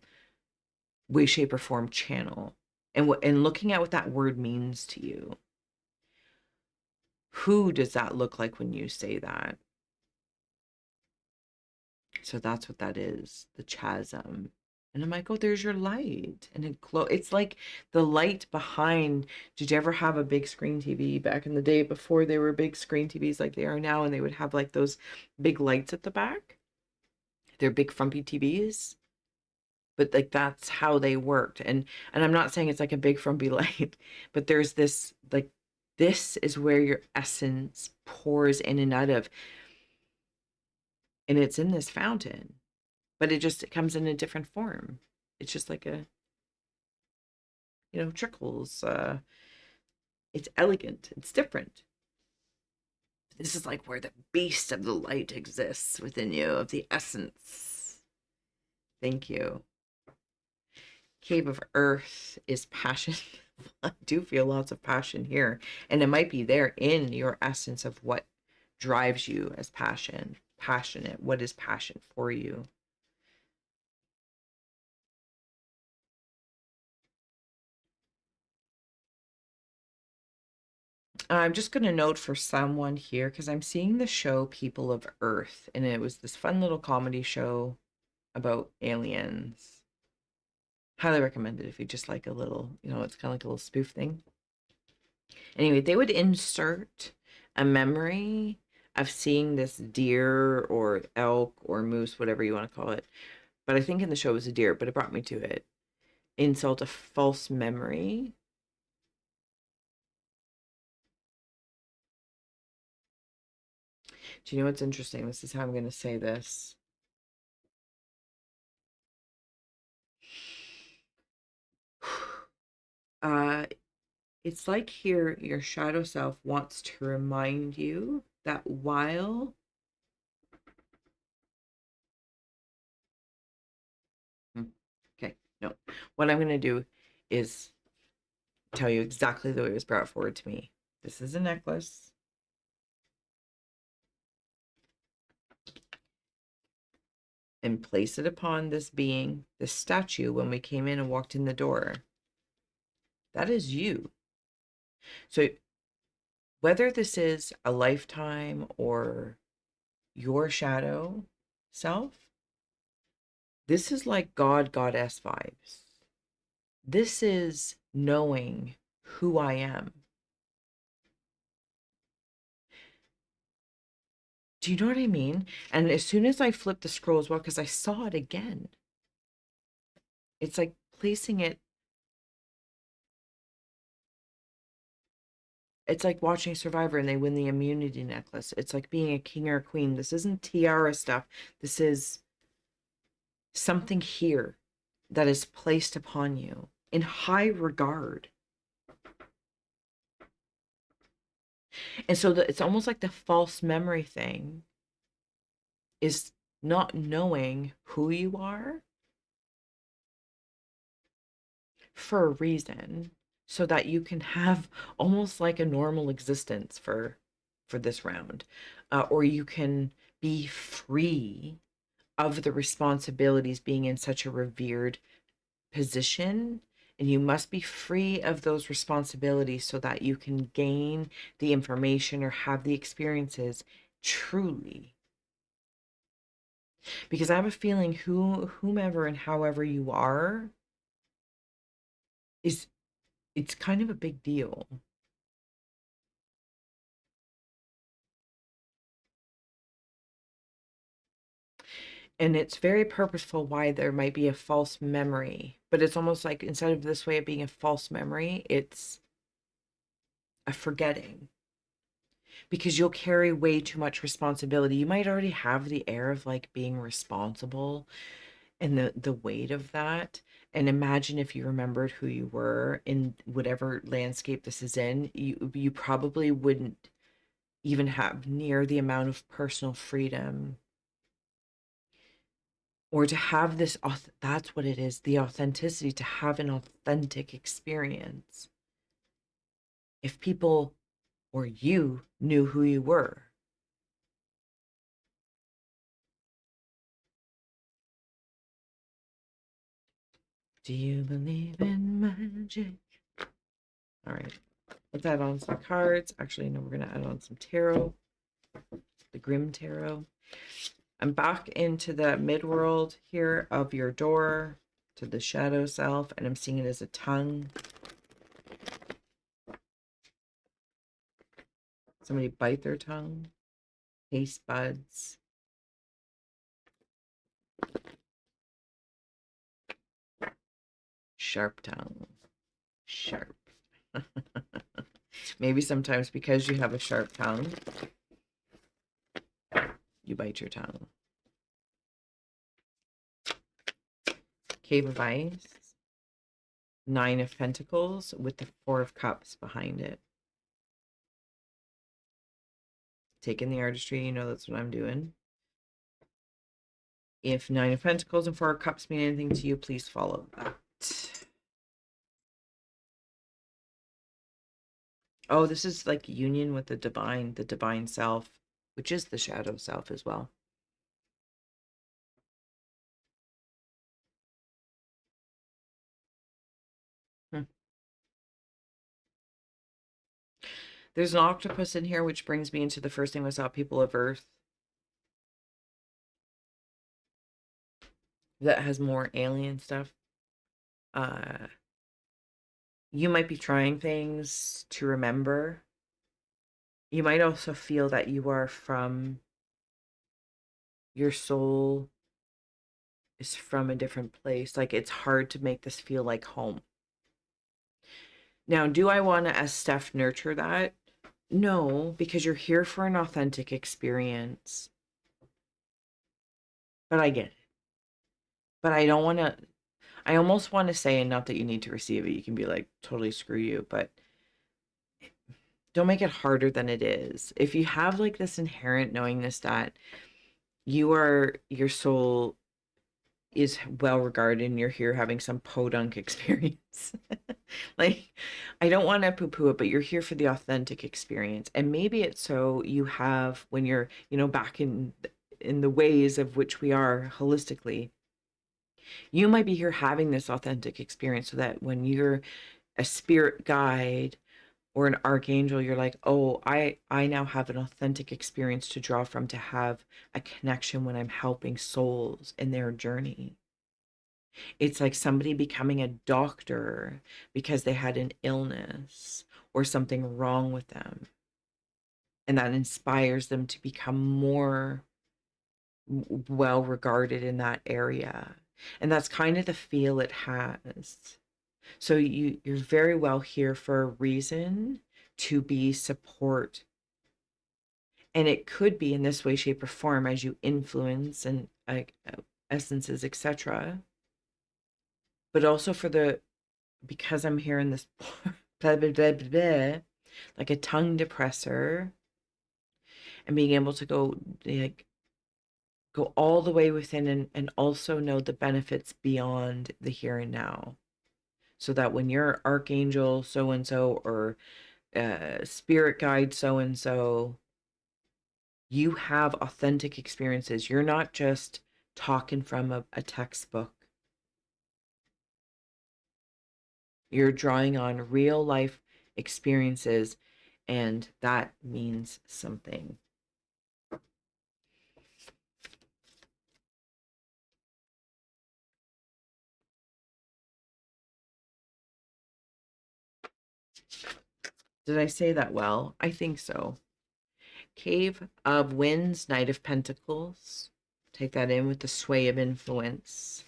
way, shape, or form channel. And looking at what that word means to you. Who does that look like when you say that? So that's what that is, the chasm. And I'm like, oh, there's your light. And it's like the light behind. Did you ever have a big screen TV back in the day before they were big screen TVs like they are now? And they would have like those big lights at the back? They're big frumpy TVs. But like that's how they worked. And I'm not saying it's like a big frumpy light, but there's this like this is where your essence pours in and out of. And it's in this fountain. But it comes in a different form. It's just like a, trickles. It's elegant. It's different. This is like where the beast of the light exists within you, of the essence. Thank you. Cave of Earth is passion. I do feel lots of passion here. And it might be there in your essence of what drives you as passion. Passionate. What is passion for you? I'm just going to note for someone here because I'm seeing the show People of Earth, and it was this fun little comedy show about aliens. Highly recommend it if you just like a little, it's kind of like a little spoof thing. Anyway, they would insert a memory of seeing this deer or elk or moose, whatever you want to call it. But I think in the show it was a deer, but it brought me to it. Insult a false memory. Do you know what's interesting? This is how I'm going to say this. Uh, it's like here your shadow self wants to remind you that while okay, no, what I'm going to do is tell you exactly the way it was brought forward to me. This is a necklace. And place it upon this being, this statue, when we came in and walked in the door. That is you. So whether this is a lifetime or your shadow self, this is like God, Goddess vibes. This is knowing who I am. Do you know what I mean? And as soon as I flipped the scroll as well, because I saw it again, it's like placing it. It's like watching Survivor and they win the immunity necklace. It's like being a king or a queen. This isn't tiara stuff. This is something here that is placed upon you in high regard. And so it's almost like the false memory thing is not knowing who you are for a reason so that you can have almost like a normal existence for this round, or you can be free of the responsibilities being in such a revered position, and you must be free of those responsibilities so that you can gain the information or have the experiences truly. Because I have a feeling whomever and however you are is it's kind of a big deal. And it's very purposeful why there might be a false memory, but it's almost like instead of this way of being a false memory, it's a forgetting, because you'll carry way too much responsibility. You might already have the air of like being responsible and the weight of that. And imagine if you remembered who you were in whatever landscape this is in, you probably wouldn't even have near the amount of personal freedom, or to have this, that's what it is, the authenticity, to have an authentic experience. If people or you knew who you were. Do you believe in magic? All right, let's add on some cards. Actually, no, we're going to add on some tarot, the Grim Tarot. I'm back into the midworld here of your door to the shadow self, and I'm seeing it as a tongue. Somebody bite their tongue, taste buds. Sharp tongue. Sharp. Maybe sometimes because you have a sharp tongue, you bite your tongue. Cave of Ice. 9 of Pentacles with the 4 of Cups behind it. Taking the artistry, you know that's what I'm doing. If 9 of Pentacles and 4 of Cups mean anything to you, please follow that. Oh, this is like union with the divine self, which is the shadow self as well. There's an octopus in here, which brings me into the first thing I saw, people of Earth. That has more alien stuff. You might be trying things to remember. You might also feel that you are from, your soul is from a different place. Like it's hard to make this feel like home. Now, do I want to, as Steph, nurture that? No, because you're here for an authentic experience. But I get it. But I don't want to, I almost want to say, and not that you need to receive it, you can be like, totally screw you, but don't make it harder than it is. If you have like this inherent knowingness that your soul is well regarded and you're here having some podunk experience. Like, I don't want to poo-poo it, but you're here for the authentic experience. And maybe it's so you have, when you're, back in the ways of which we are holistically, you might be here having this authentic experience so that when you're a spirit guide or an archangel, you're like, oh, I now have an authentic experience to draw from, to have a connection when I'm helping souls in their journey. It's like somebody becoming a doctor because they had an illness or something wrong with them, and that inspires them to become more well regarded in that area. And that's kind of the feel it has. So you're very well here for a reason, to be support. And it could be in this way, shape, or form as you influence and essences, etc. But also for the, because I'm hearing this blah, blah, blah, blah, blah, like a tongue depressor, and being able to go like go all the way within, and also know the benefits beyond the here and now. So that when your archangel so and so, or spirit guide so and so, you have authentic experiences. You're not just talking from a textbook. You're drawing on real life experiences, and that means something. Did I say that well? I think so. Cave of Winds, Knight of Pentacles. Take that in with the sway of influence.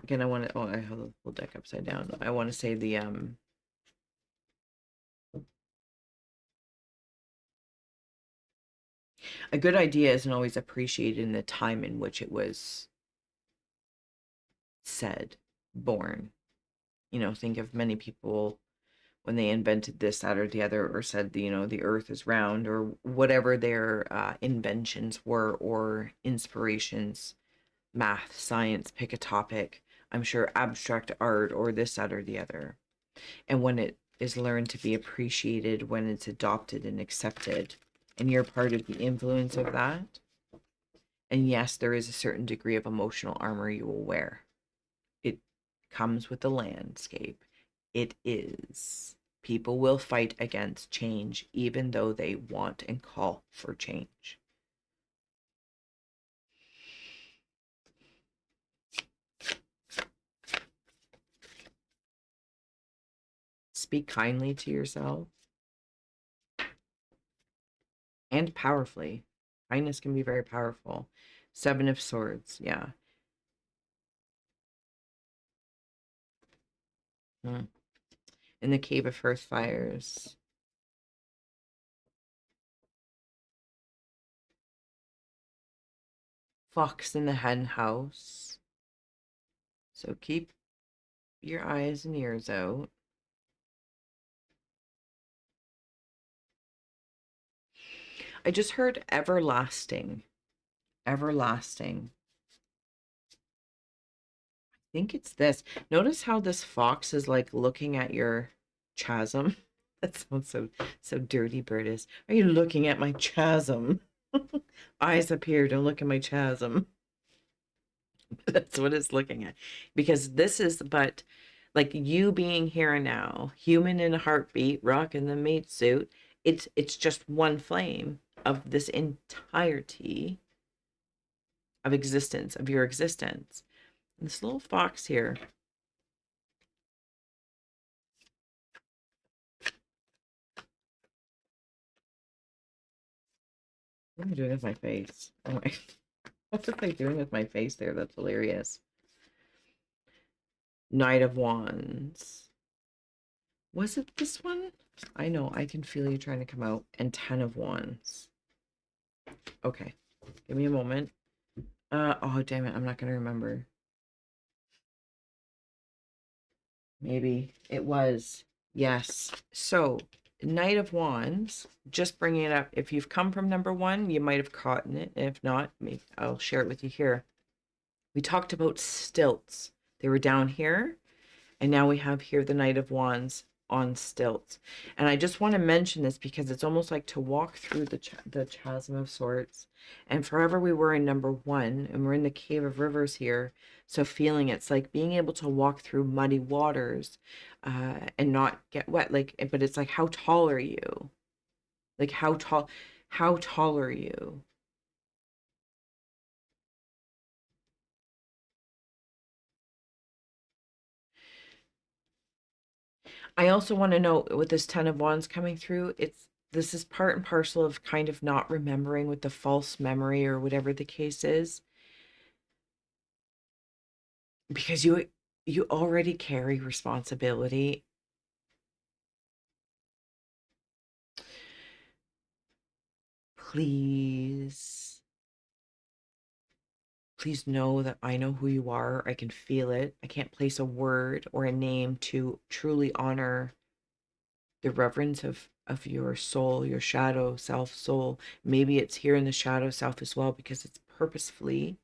Again, I want to, I have the whole deck upside down. I want to say the, a good idea isn't always appreciated in the time in which it was said. born. You know, think of many people when they invented this, that, or the other, or said, you know, the earth is round, or whatever their inventions were or inspirations, math, science, pick a topic. I'm sure abstract art or this, that, or the other. And when it is learned to be appreciated, when it's adopted and accepted, and you're part of the influence of that. And yes, there is a certain degree of emotional armor you will wear. It comes with the landscape. It is. People will fight against change, even though they want and call for change. Speak kindly to yourself and powerfully. Kindness can be very powerful. Seven of Swords, yeah. In the Cave of Hearth Fires. Fox in the hen house. So keep your eyes and ears out. I just heard everlasting. Everlasting. I think it's this. Notice how this fox is like looking at your chasm. That sounds so dirty, Burtis. Are you looking at my chasm? Eyes up here, don't look at my chasm. That's what it's looking at. Because this is but like you being here and now, human in a heartbeat, rock in the meat suit. It's just one flame of this entirety of existence, of your existence. And this little fox here. What am I doing with my face? Oh my, what was I doing with my face there? That's hilarious. Knight of Wands. Was it this one? I know, I can feel you trying to come out. And 10 of Wands. Okay, give me a moment. Oh, damn it, I'm not going to remember. Maybe it was. Yes. So, Knight of Wands, just bringing it up. If you've come from number one, you might have caught it. If not, maybe I'll share it with you here. We talked about stilts. They were down here, and now we have here the Knight of Wands on stilts. And I just want to mention this because it's almost like to walk through the chasm of sorts. And forever we were in number one, and we're in the Cave of Rivers here. So feeling it's like being able to walk through muddy waters and not get wet. Like, but it's like, how tall are you? Like, how tall are you? I also want to know with this 10 of Wands coming through, this is part and parcel of kind of not remembering with the false memory or whatever the case is, because you already carry responsibility. Please, please know that I know who you are. I can feel it. I can't place a word or a name to truly honor the reverence of your soul, your shadow self soul. Maybe it's here in the shadow self as well because it's purposefully,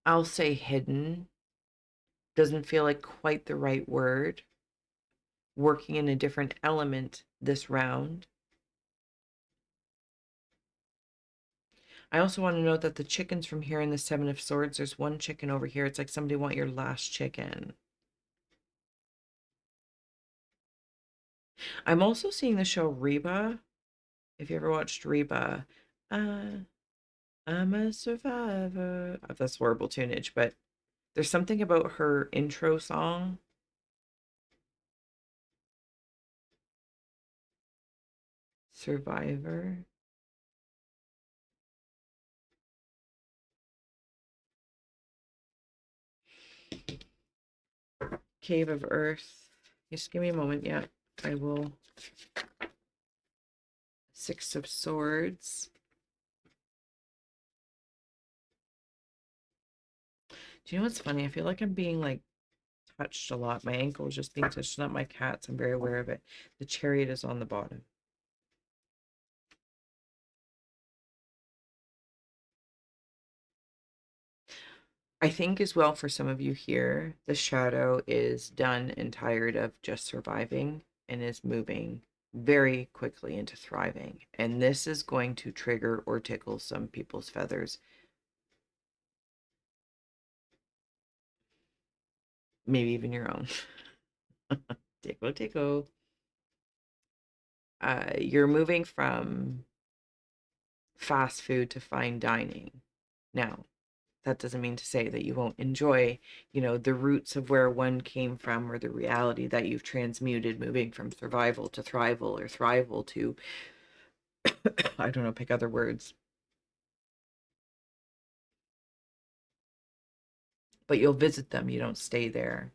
I'll say, hidden. Doesn't feel like quite the right word. Working in a different element this round. I also want to note that the chickens from here in the Seven of Swords, there's one chicken over here. It's like somebody want your last chicken. I'm also seeing the show Reba. If you ever watched Reba, uh, I'm a survivor. Oh, that's horrible tunage, but there's something about her intro song. Survivor. Cave of Earth. Just give me a moment. Yeah, I will. Six of Swords. Do you know what's funny? I feel like I'm being like touched a lot. My ankle is just being touched, not my cat's. I'm very aware of it. The chariot is on the bottom. I think as well for some of you here, the shadow is done and tired of just surviving and is moving very quickly into thriving. And this is going to trigger or tickle some people's feathers. Maybe even your own. Tickle, tickle. You're moving from fast food to fine dining. Now, that doesn't mean to say that you won't enjoy, the roots of where one came from or the reality that you've transmuted, moving from survival to thrival or thrival to, I don't know, pick other words. But you'll visit them, you don't stay there.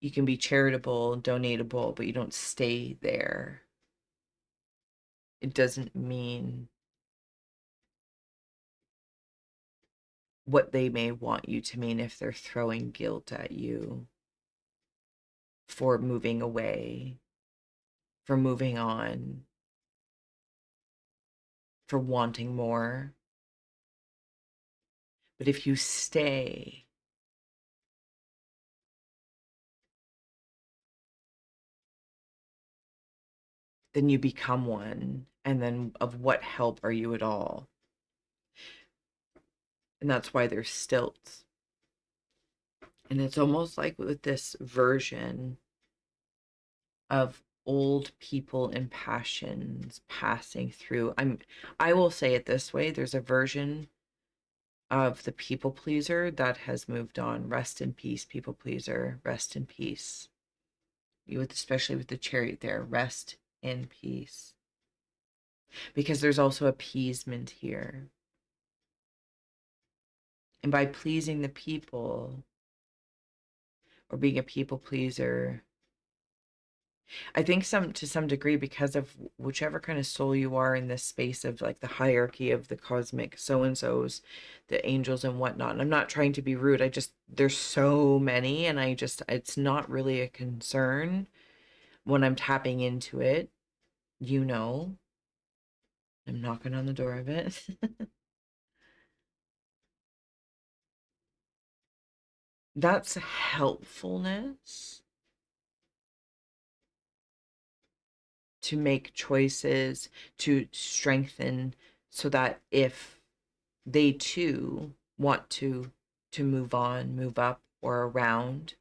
You can be charitable, donatable, but you don't stay there. It doesn't mean what they may want you to mean if they're throwing guilt at you for moving away, for moving on, for wanting more. But if you stay, then you become one. And then of what help are you at all? And that's why there's stilts. And it's almost like with this version of old people and passions passing through. I will say it this way, there's a version of the people pleaser that has moved on. Rest in peace, people pleaser. Rest in peace. Especially with the chariot there, rest in peace. Because there's also appeasement here. And by pleasing the people or being a people pleaser, I think to some degree, because of whichever kind of soul you are in this space of like the hierarchy of the cosmic so-and-sos, the angels and whatnot. And I'm not trying to be rude. There's so many, and it's not really a concern when I'm tapping into it. I'm knocking on the door of it. That's helpfulness to make choices, to strengthen, so that if they too want to move on, move up or around,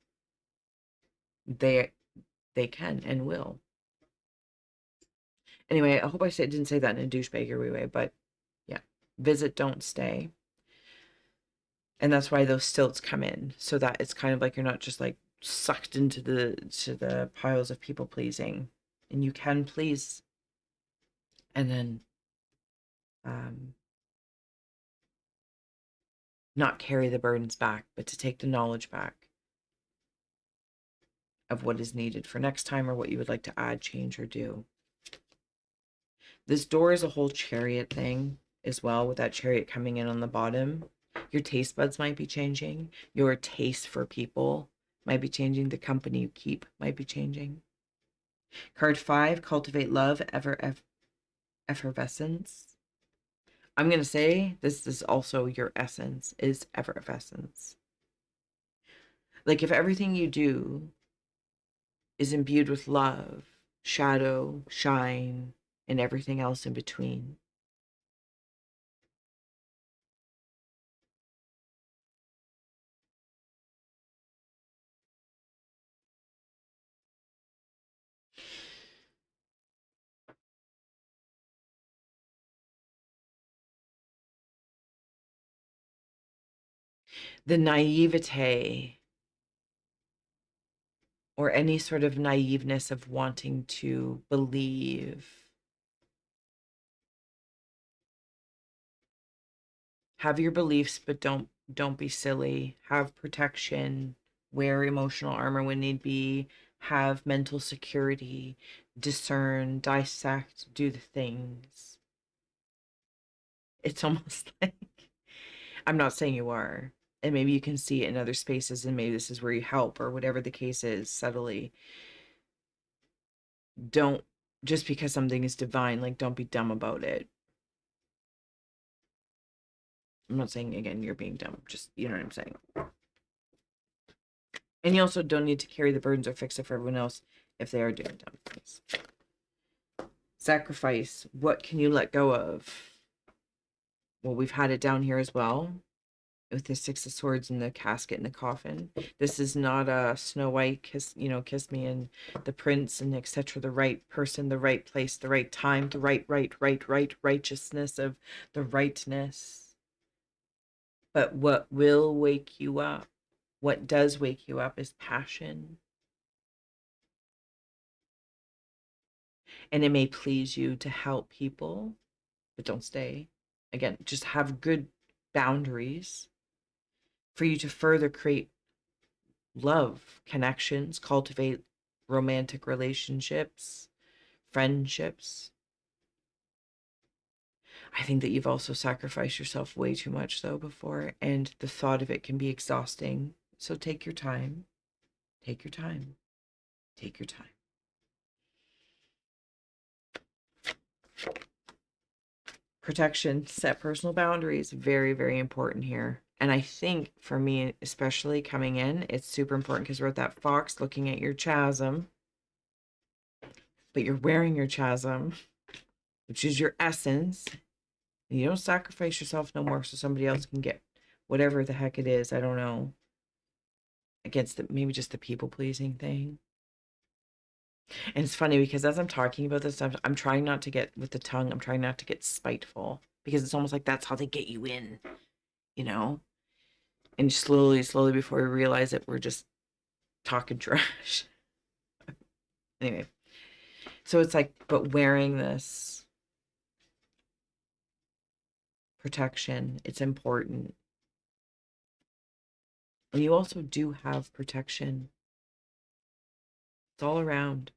they they can and will. Anyway, I hope didn't say that in a douchebaggery way, but yeah, visit, don't stay. And that's why those stilts come in, so that it's kind of like you're not just like sucked into the piles of people pleasing, and you can please, and then um, not carry the burdens back, but to take the knowledge back of what is needed for next time or what you would like to add, change, or do. This door is a whole chariot thing as well, with that chariot coming in on the bottom. Your taste buds might be changing. Your taste for people might be changing. The company you keep might be changing. Card 5, cultivate love, effervescence. I'm going to say this is also your essence, is effervescence. Like if everything you do is imbued with love, shadow, shine, and everything else in between. The naivete or any sort of naiveness of wanting to believe. Have your beliefs, but don't be silly. Have protection, wear emotional armor when need be, have mental security, discern, dissect, do the things. It's almost like, I'm not saying you are, and maybe you can see it in other spaces, and maybe this is where you help, or whatever the case is, subtly. Don't, just because something is divine, like, don't be dumb about it. I'm not saying, again, you're being dumb, just, you know what I'm saying. And you also don't need to carry the burdens or fix it for everyone else if they are doing dumb things. Sacrifice. What can you let go of? Well, we've had it down here as well, with the Six of Swords and the casket and the coffin. This is not a Snow White kiss, kiss me, and the prince and etc. The right person, the right place, the right time, the right righteousness of the rightness. But what will wake you up, what does wake you up, is passion. And it may please you to help people, but don't stay. Again, just have good boundaries for you to further create love, connections, cultivate romantic relationships, friendships. I think that you've also sacrificed yourself way too much, though, before, and the thought of it can be exhausting. So take your time. Take your time. Take your time. Protection, set personal boundaries, very, very important here. And I think for me, especially coming in, it's super important because we're at that fox looking at your chasm, but you're wearing your chasm, which is your essence. And you don't sacrifice yourself no more so somebody else can get whatever the heck it is. I don't know. Against maybe just the people pleasing thing. And it's funny because as I'm talking about this stuff, I'm trying not to get with the tongue. I'm trying not to get spiteful because it's almost like that's how they get you in, you know? And slowly before we realize it, we're just talking trash. Anyway, so it's like, but wearing this protection, it's important. And you also do have protection. It's all around.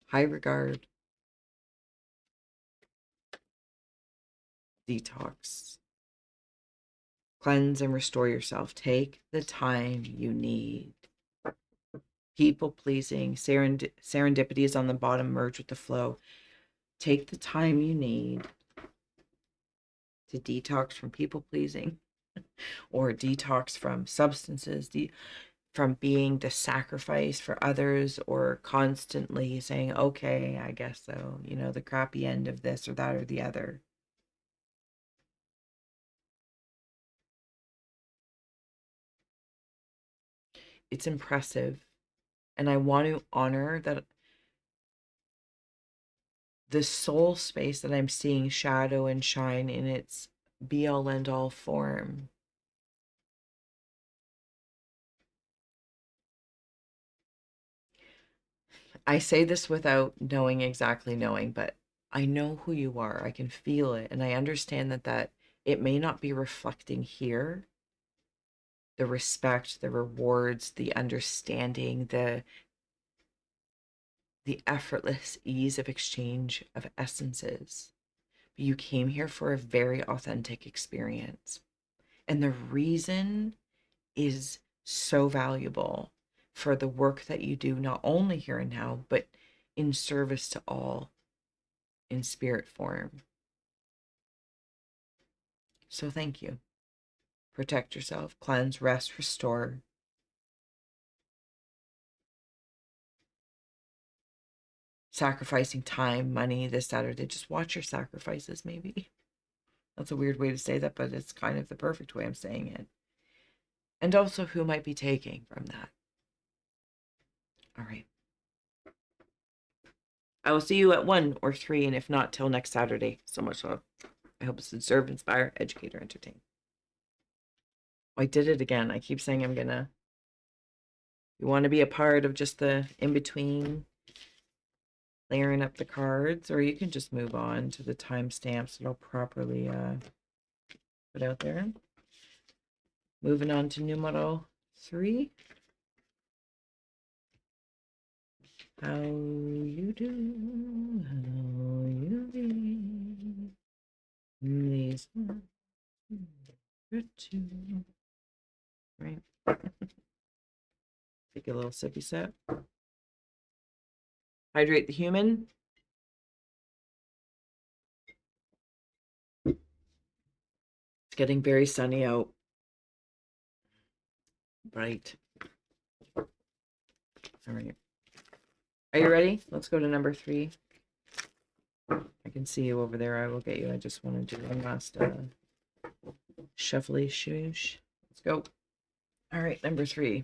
High regard. Detox. Cleanse and restore yourself. Take the time you need. People pleasing, serendipity is on the bottom, merge with the flow. Take the time you need to detox from people pleasing, or detox from substances, from being the sacrifice for others, or constantly saying, okay, I guess so, the crappy end of this or that or the other. It's impressive. And I want to honor that the soul space that I'm seeing shadow and shine in its be all end all form. I say this without knowing exactly knowing, but I know who you are. I can feel it. And I understand that it may not be reflecting here. The respect, the rewards, the understanding, the effortless ease of exchange of essences. But you came here for a very authentic experience. And the reason is so valuable for the work that you do, not only here and now, but in service to all in spirit form. So thank you. Protect yourself, cleanse, rest, restore. Sacrificing time, money, this, that, or that. Just watch your sacrifices, maybe. That's a weird way to say that, but it's kind of the perfect way I'm saying it. And also who might be taking from that. All right. I will see you at 1 or 3, and if not, till next Saturday. So much love. I hope it's serve, inspire, educate, or entertain. Oh, I did it again. I keep saying I'm gonna. You want to be a part of just the in-between, layering up the cards, or you can just move on to the timestamps that'll properly put out there. Moving on to numero 3. How you do? How you be? These Right. Take a little sippy sip. Hydrate the human. It's getting very sunny out. Right. All right. Are you ready? Let's go to number 3. I can see you over there. I will get you. I just want to do one last shuffly shoosh. Let's go. All right, number 3.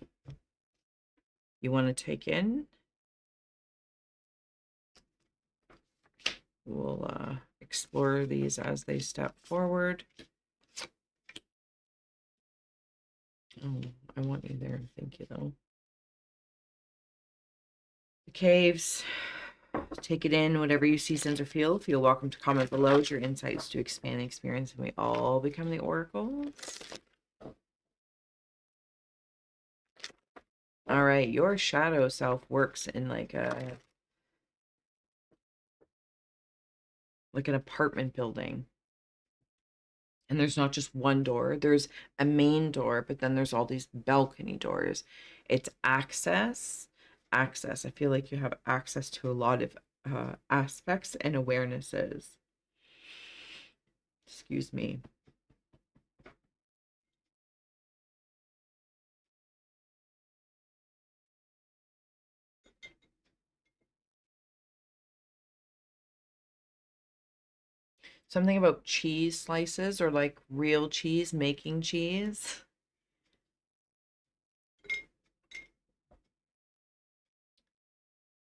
You want to take in. We'll explore these as they step forward. Oh, I want you there. Thank you, though. The caves. Take it in, whatever you see, sense, or feel. Feel welcome to comment below with your insights to expand the experience, and we all become the oracles. All right, your shadow self works in like an apartment building. And there's not just one door. There's a main door, but then there's all these balcony doors. It's access. Access. I feel like you have access to a lot of aspects and awarenesses. Excuse me. Something about cheese slices or like real cheese, making cheese.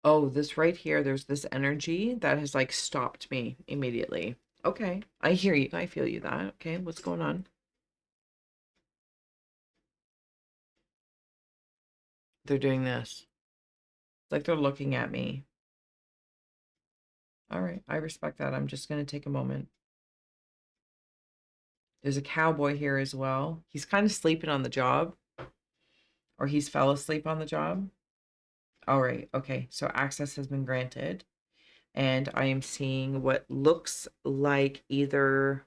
Oh, this right here, there's this energy that has like stopped me immediately. Okay, I hear you. I feel you that. Okay, what's going on? They're doing this. It's like they're looking at me. All right, I respect that. I'm just going to take a moment. There's a cowboy here as well. He's kind of sleeping on the job, or he's fell asleep on the job. All right, okay. So access has been granted, and I am seeing what looks like either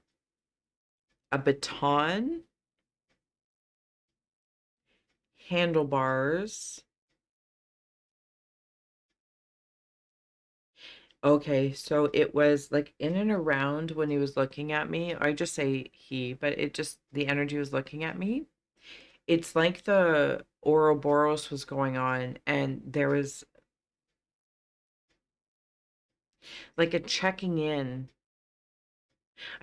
a baton, handlebars. Okay, so it was like in and around when he was looking at me. I just say he, but it just the energy was looking at me. It's like the Ouroboros was going on, and there was like a checking in.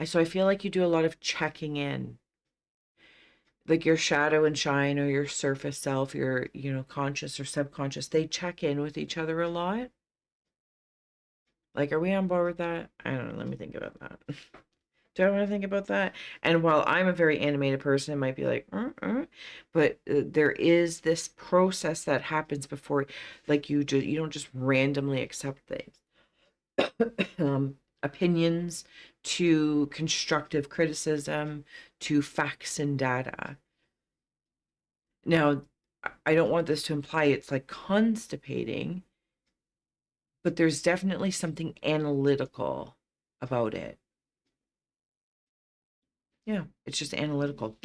So I feel like you do a lot of checking in, like your shadow and shine or your surface self, your conscious or subconscious. They check in with each other a lot. Like, are we on board with that? I don't know. Let me think about that. Do I want to think about that? And while I'm a very animated person, it might be like, but there is this process that happens before, like you don't just randomly accept things. Opinions to constructive criticism to facts and data. Now, I don't want this to imply it's like constipating, but there's definitely something analytical about it. Yeah, it's just analytical.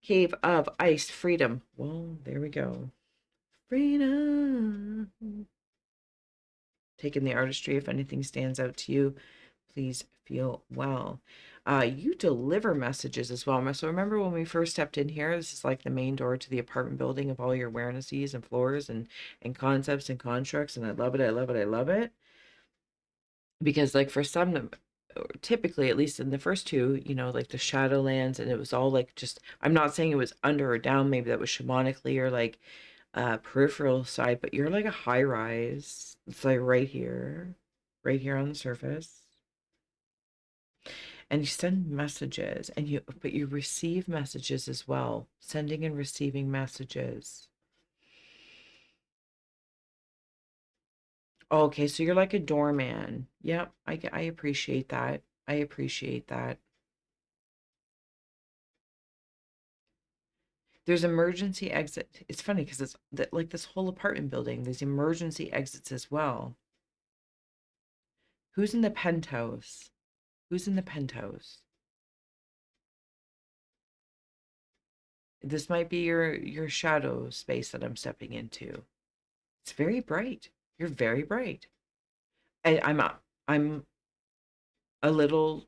Cave of Ice, freedom. Well, there we go. Freedom. Taking the artistry. If anything stands out to you, please feel well. You deliver messages as well. So remember when we first stepped in here, this is like the main door to the apartment building of all your awarenesses and floors and concepts and constructs. And I love it. I love it. I love it. Because like for some, typically, at least in the first two, like the Shadowlands, and it was all like just, I'm not saying it was under or down, maybe that was shamanically or like peripheral side, but you're like a high rise. It's like right here on the surface. And you send messages but you receive messages as well, sending and receiving messages. Okay, so you're like a doorman. Yep, I appreciate that. I appreciate that. There's emergency exit. It's funny because it's like this whole apartment building, there's emergency exits as well. Who's in the penthouse? Who's in the penthouse? This might be your shadow space that I'm stepping into. It's very bright. You're very bright. And I'm a little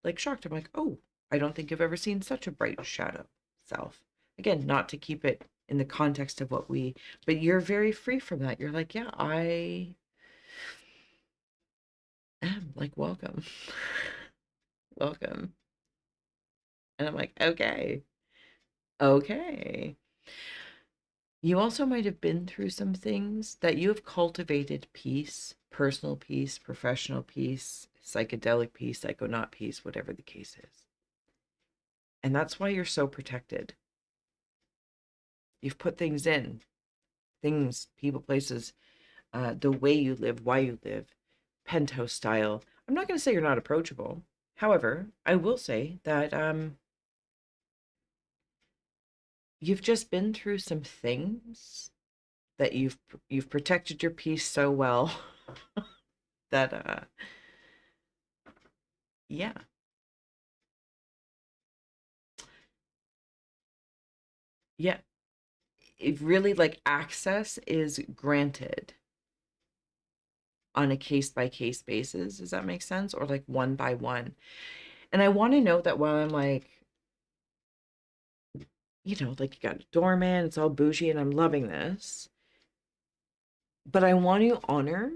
like shocked. I'm like, oh, I don't think I've ever seen such a bright shadow self. Again, not to keep it in the context of what we, but you're very free from that. You're like, yeah, I am like, welcome, welcome. And I'm like, okay, okay. You also might have been through some things that you have cultivated peace, personal peace, professional peace, psychedelic peace, psychonaut peace, whatever the case is. And that's why you're so protected. You've put things in, things, people, places, the way you live, why you live, penthouse style. I'm not going to say you're not approachable. However, I will say that you've just been through some things that you've protected your peace so well that yeah, yeah, it really like access is granted on a case by case basis. Does that make sense? Or like one by one. And I want to note that while I'm like, like you got a doorman, it's all bougie, and I'm loving this. But I want to honor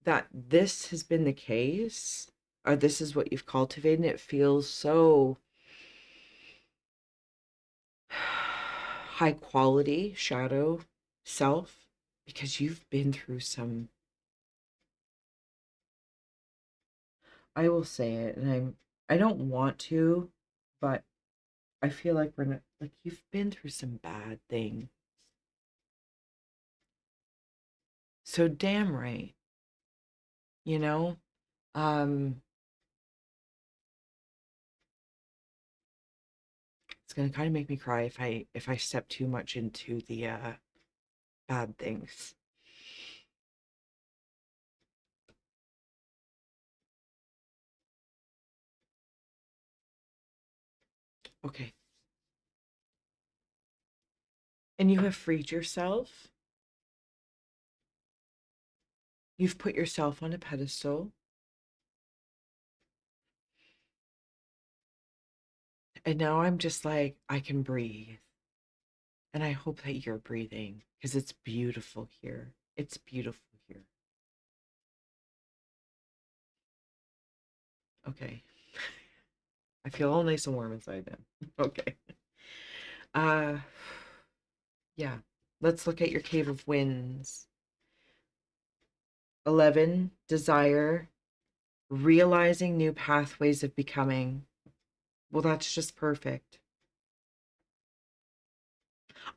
that this has been the case, or this is what you've cultivated. And it feels so high quality shadow self because you've been through some, I will say it, and I don't want to, but I feel like we're not, like you've been through some bad things. So damn right, you know? Um it's gonna kind of make me cry if I step too much into the bad things. Okay. And you have freed yourself. You've put yourself on a pedestal. And now I'm just like, I can breathe. And I hope that you're breathing because it's beautiful here. It's beautiful here. Okay. I feel all nice and warm inside now. Okay. Uh yeah. Let's look at your cave of winds. 11, desire, realizing new pathways of becoming. Well, that's just perfect.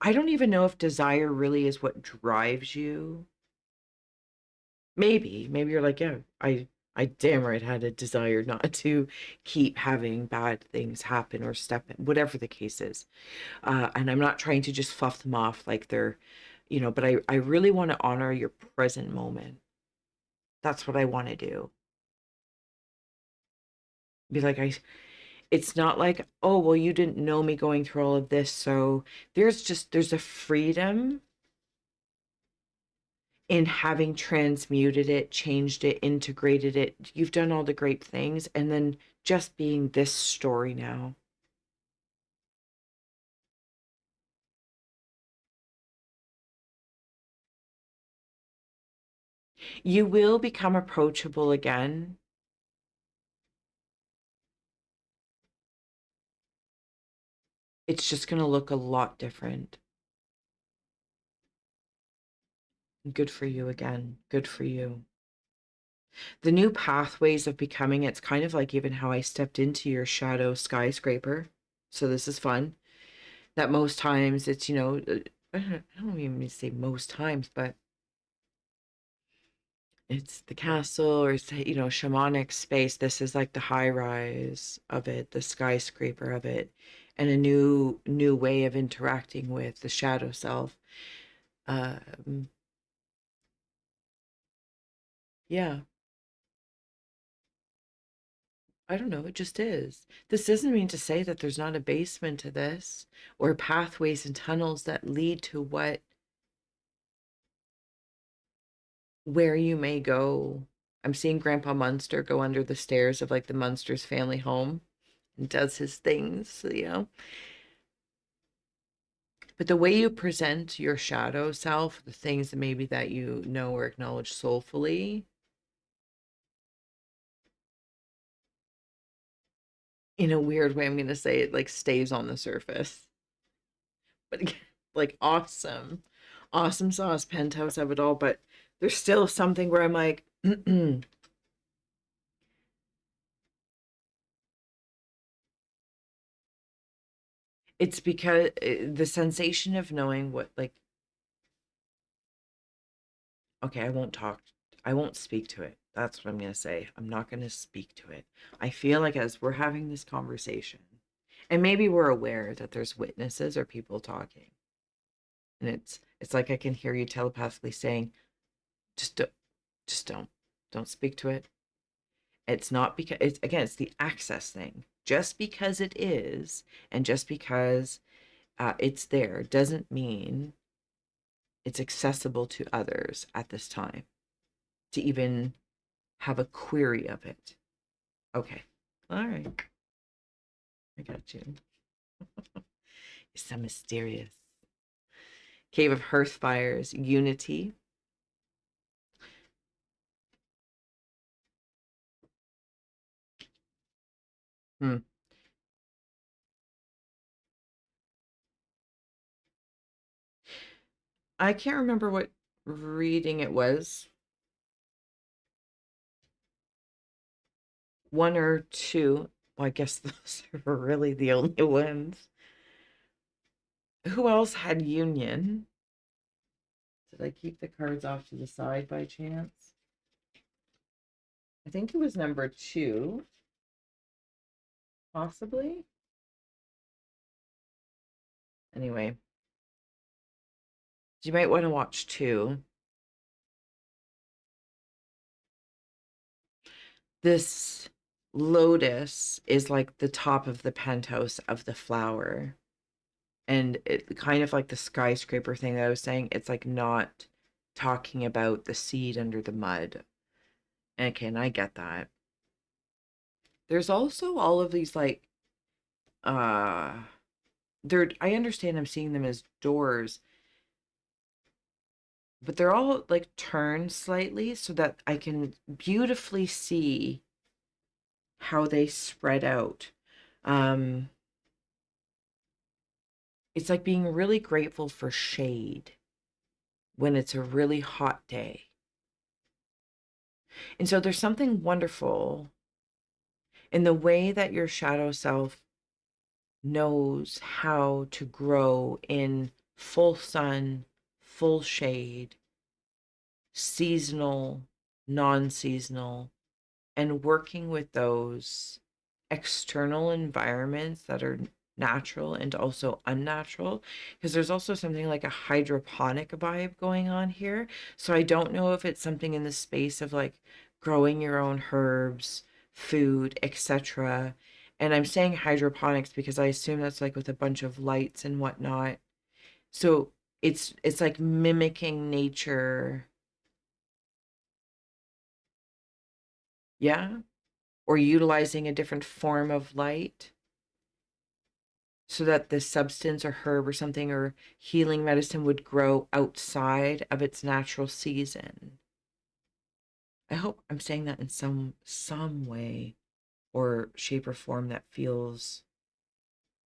I don't even know if desire really is what drives you. Maybe you're like, yeah, I damn right had a desire not to keep having bad things happen or step in, whatever the case is. And I'm not trying to just fluff them off like they're, but I really want to honor your present moment. That's what I want to do. Be like, it's not like, oh, well, you didn't know me going through all of this. So there's a freedom in having transmuted it, changed it, integrated it. You've done all the great things. And then just being this story now. You will become approachable again. It's just going to look a lot different. Good for you again. Good for you. The new pathways of becoming, it's kind of like even how I stepped into your shadow skyscraper. So this is fun. That most times it's, I don't even mean to say most times, but it's the castle or it's, shamanic space. This is like the high rise of it, the skyscraper of it, and a new way of interacting with the shadow self. Um, yeah, I don't know, it just is. This doesn't mean to say that there's not a basement to this or pathways and tunnels that lead to where you may go. I'm seeing Grandpa Munster go under the stairs of like the Munsters family home and does his things, you know. But the way you present your shadow self, the things that maybe that you know or acknowledge soulfully, in a weird way, I'm going to say it like stays on the surface. But like awesome, awesome sauce, penthouse of it all. But there's still something where I'm like, it's because the sensation of knowing what, like, okay, I won't speak to it. That's what I'm going to say. I'm not going to speak to it. I feel like as we're having this conversation, and maybe we're aware that there's witnesses or people talking, and it's like I can hear you telepathically saying, just don't, just don't speak to it. It's not because it's, again, it's the access thing. Just because it is, and just because it's there, doesn't mean it's accessible to others at this time to even have a query of it. Okay. All right. I got you. It's so mysterious. Cave of Hearth Fires, Unity. Hmm. I can't remember what reading it was. One or two. Well, I guess those are really the only ones. Who else had Union? Did I keep the cards off to the side by chance? I think it was number two, possibly. Anyway, you might want to watch two. This lotus is like the top of the penthouse of the flower. And it kind of like the skyscraper thing that I was saying, it's like not talking about the seed under the mud. Okay, and I get that. There's also all of these like uh they're, I understand I'm seeing them as doors, but they're all like turned slightly so that I can beautifully see how they spread out. Um, it's like being really grateful for shade when it's a really hot day. And so there's something wonderful in the way that your shadow self knows how to grow in full sun, full shade, seasonal, non seasonal, and working with those external environments that are natural and also unnatural, because there's also something like a hydroponic vibe going on here. So I don't know if it's something in the space of like growing your own herbs, food, etc. And I'm saying hydroponics because I assume that's like with a bunch of lights and whatnot. So it's like mimicking nature. Yeah, or utilizing a different form of light so that the substance or herb or something or healing medicine would grow outside of its natural season. I hope I'm saying that in some way or shape or form that feels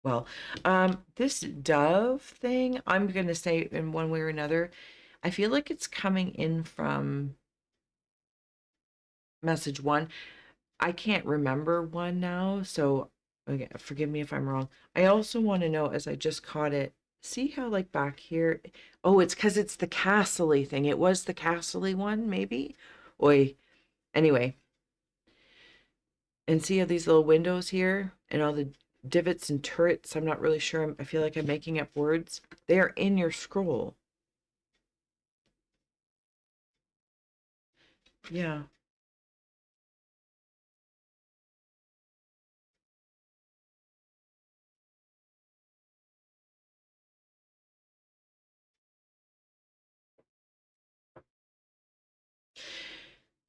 well. This dove thing, I'm gonna say in one way or another, I feel like it's coming in from message one. I can't remember one now, so okay, forgive me if I'm wrong. I also want to know, as I just caught it, see how like back here, oh, it's because it's the castle-y thing. It was the castle-y one, maybe. Oi. Anyway, and see how these little windows here and all the divots and turrets. I'm not really sure. I feel like I'm making up words. They are in your scroll. Yeah.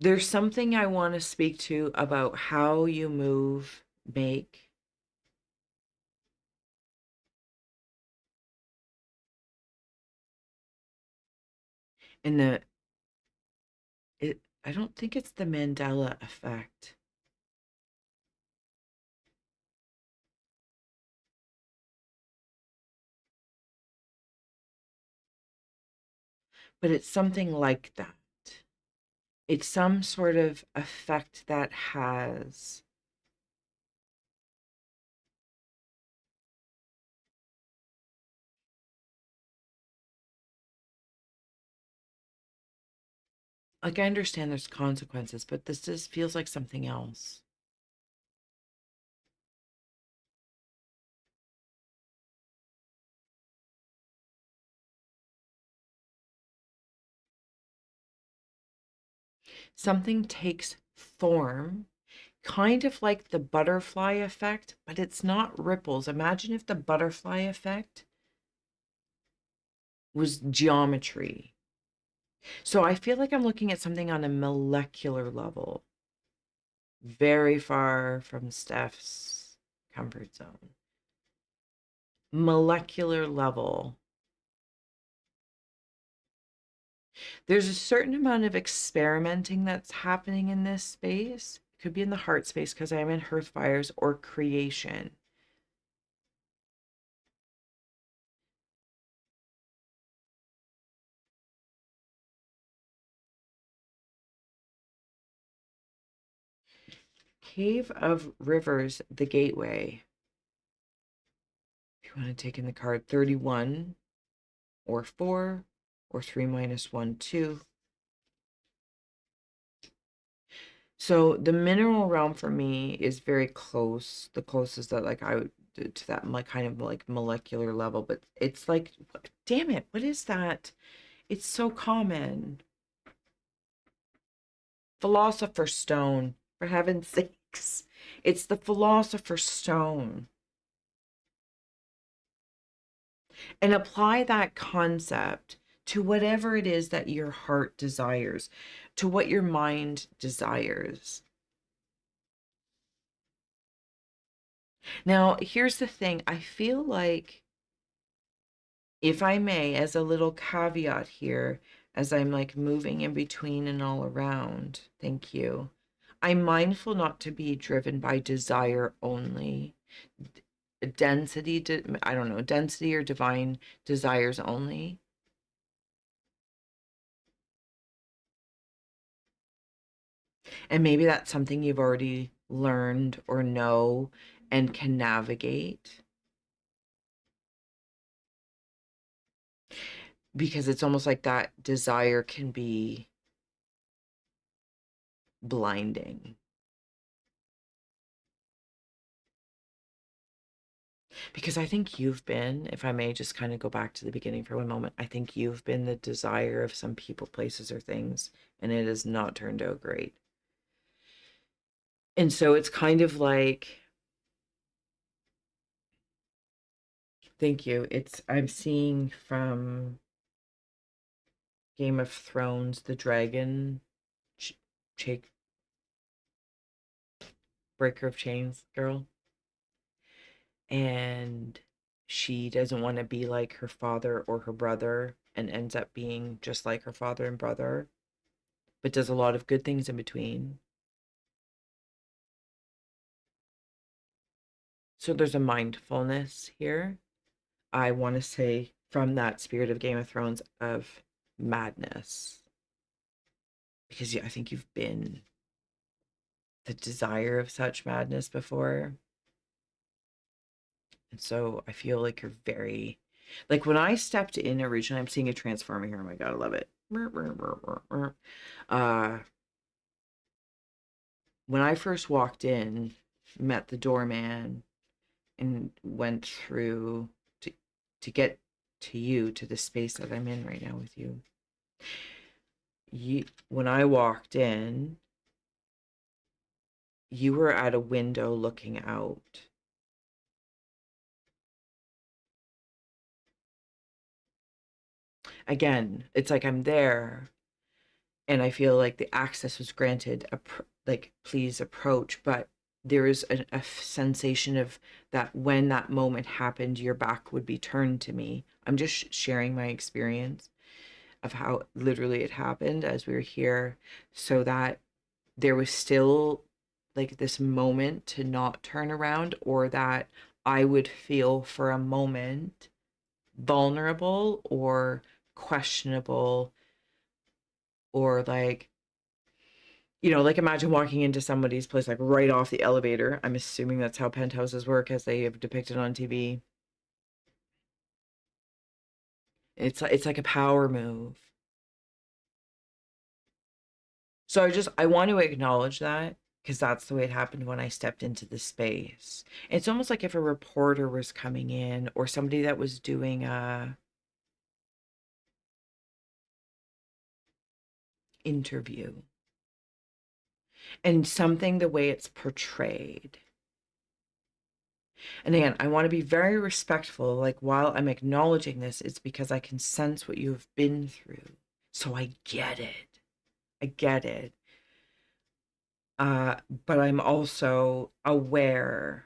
There's something I want to speak to about how you move, make, and I don't think it's the Mandela effect, but it's something like that. It's some sort of effect that has, like, I understand there's consequences, but this just feels like something else. Something takes form, kind of like the butterfly effect, but it's not ripples. Imagine if the butterfly effect was geometry. So I feel like I'm looking at something on a molecular level, very far from Steph's comfort zone. Molecular level. There's a certain amount of experimenting that's happening in this space. It could be in the heart space because I'm in Hearth Fires, or creation. Cave of Rivers, the gateway. If you want to take in the card 31 or 4 or 3 minus 1, 2. So the mineral realm for me is very close, the closest that like I would to that like kind of like molecular level, but it's like, damn it, what is that? It's so common. Philosopher's Stone, for heaven's sakes. It's the Philosopher's Stone. And apply that concept to whatever it is that your heart desires, to what your mind desires. Now, here's the thing. I feel like, if I may, as a little caveat here, as I'm like moving in between and all around, thank you. I'm mindful not to be driven by desire only. Density, I don't know, density or divine desires only. And maybe that's something you've already learned or know and can navigate, because it's almost like that desire can be blinding. Because I think you've been, if I may just kind of go back to the beginning for one moment, I think you've been the desire of some people, places, or things, and it has not turned out great. And so it's kind of like, thank you. I'm seeing from Game of Thrones, the dragon, ch- breaker of chains girl, and she doesn't want to be like her father or her brother and ends up being just like her father and brother, but does a lot of good things in between. So there's a mindfulness here. I want to say from that spirit of Game of Thrones of madness, because I think you've been the desire of such madness before. And so I feel like you're very, like when I stepped in originally, I'm seeing a transformer here. Oh my God, I love it. Uh, when I first walked in, met the doorman, and went through to get to you, to the space that I'm in right now with you. When I walked in, you were at a window looking out. Again, it's like I'm there, and I feel like the access was granted, like, please approach, but there is a sensation of that when that moment happened, your back would be turned to me. I'm just sharing my experience of how literally it happened as we were here, so that there was still like this moment to not turn around, or that I would feel for a moment vulnerable or questionable, or like, like imagine walking into somebody's place like right off the elevator. I'm assuming that's how penthouses work as they have depicted on TV. It's like a power move. So I want to acknowledge that, because that's the way it happened when I stepped into the space. It's almost like if a reporter was coming in, or somebody that was doing a interview, and something the way it's portrayed. And again, I want to be very respectful. Like, while I'm acknowledging this, it's because I can sense what you have been through. So I get it. I get it. Uh, but I'm also aware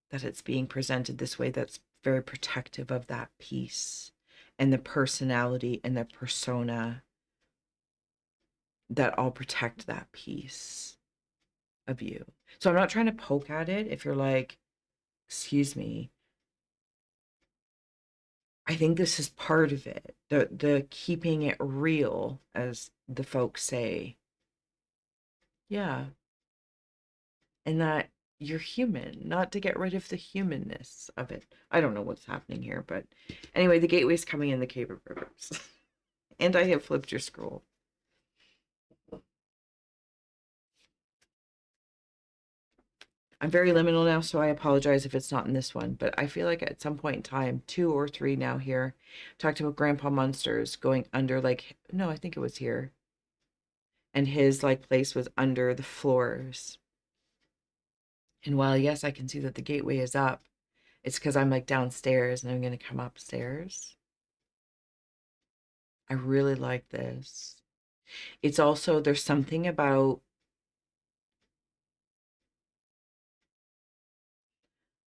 that it's being presented this way that's very protective of that piece and the personality and the persona, that I'll protect that piece of you. So I'm not trying to poke at it. If you're like, excuse me, I think this is part of it. The keeping it real, as the folks say. Yeah. And that you're human, not to get rid of the humanness of it. I don't know what's happening here, but anyway, the gateway's coming in the Cave of Rivers. And I have flipped your scroll. I'm very liminal now, so I apologize if it's not in this one, but I feel like at some point in time, 2 or 3 now here, talked about Grandpa Munsters going under, like, no, I think it was here. And his like place was under the floors. And while yes, I can see that the gateway is up, it's because I'm like downstairs and I'm going to come upstairs. I really like this. It's also, there's something about,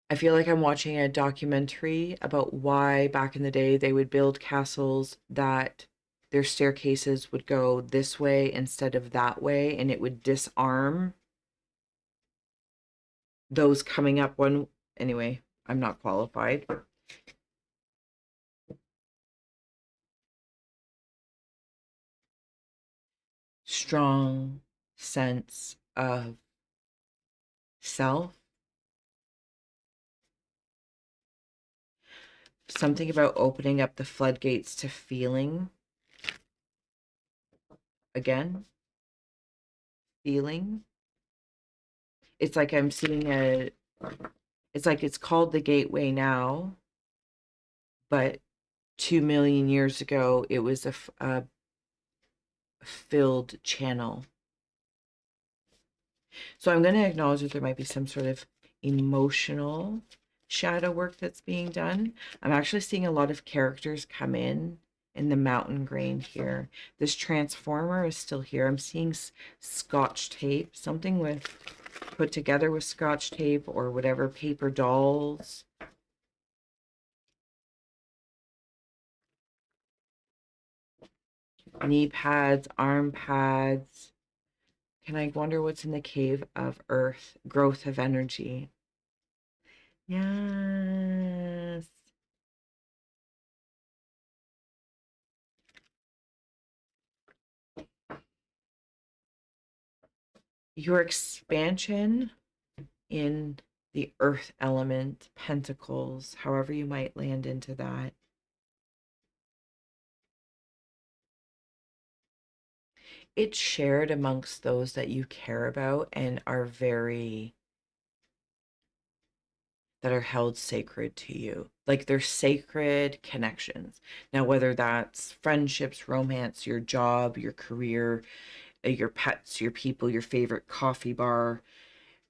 I feel like I'm watching a documentary about why back in the day they would build castles that their staircases would go this way instead of that way, and it would disarm those coming up one. Anyway, I'm not qualified. Strong sense of self. Something about opening up the floodgates to feeling again. Feeling. It's like I'm seeing it's like it's called the gateway now, but 2 million years ago, it was a filled channel. So I'm going to acknowledge that there might be some sort of emotional shadow work that's being done. I'm actually seeing a lot of characters come in the mountain grain here. This transformer is still here. I'm seeing scotch tape, something with put together with scotch tape or whatever, paper dolls. Knee pads, arm pads. Can I wonder what's in the cave of earth? Growth of energy. Yes. Your expansion in the earth element, pentacles, however you might land into that. It's shared amongst those that you care about and are that are held sacred to you. Like, they're sacred connections. Now, whether that's friendships, romance, your job, your career, your pets, your people, your favorite coffee bar,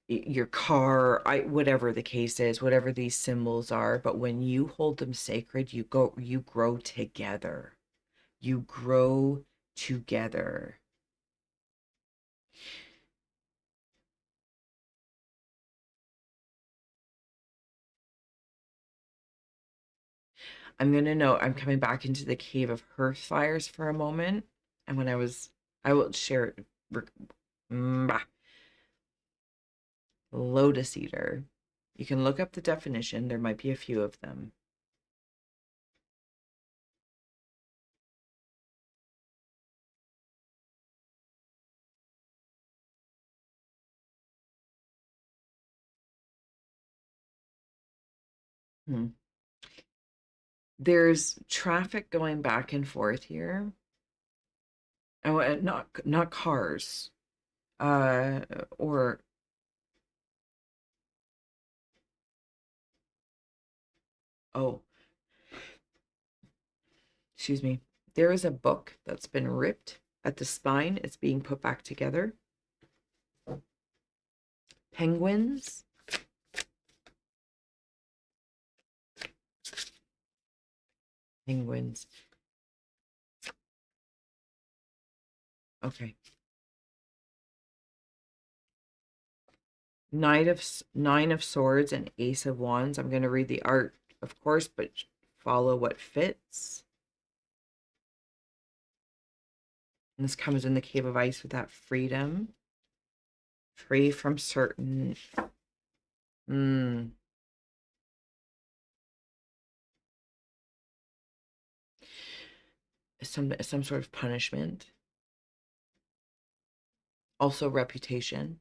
your car, whatever the case is, whatever these symbols are, but when you hold them sacred, you grow together. You grow together. I'm going to note I'm coming back into the cave of hearth fires for a moment. And I will share it. Lotus eater. You can look up the definition. There might be a few of them. Hmm. There's traffic going back and forth here. Oh, not cars. Uh, or oh, excuse me. There is a book that's been ripped at the spine. It's being put back together. Penguins. Penguins. Okay. Nine of Swords and Ace of Wands. I'm going to read the art, of course, but follow what fits. And this comes in the Cave of Ice with that freedom. Free from certain some sort of punishment. Also reputation.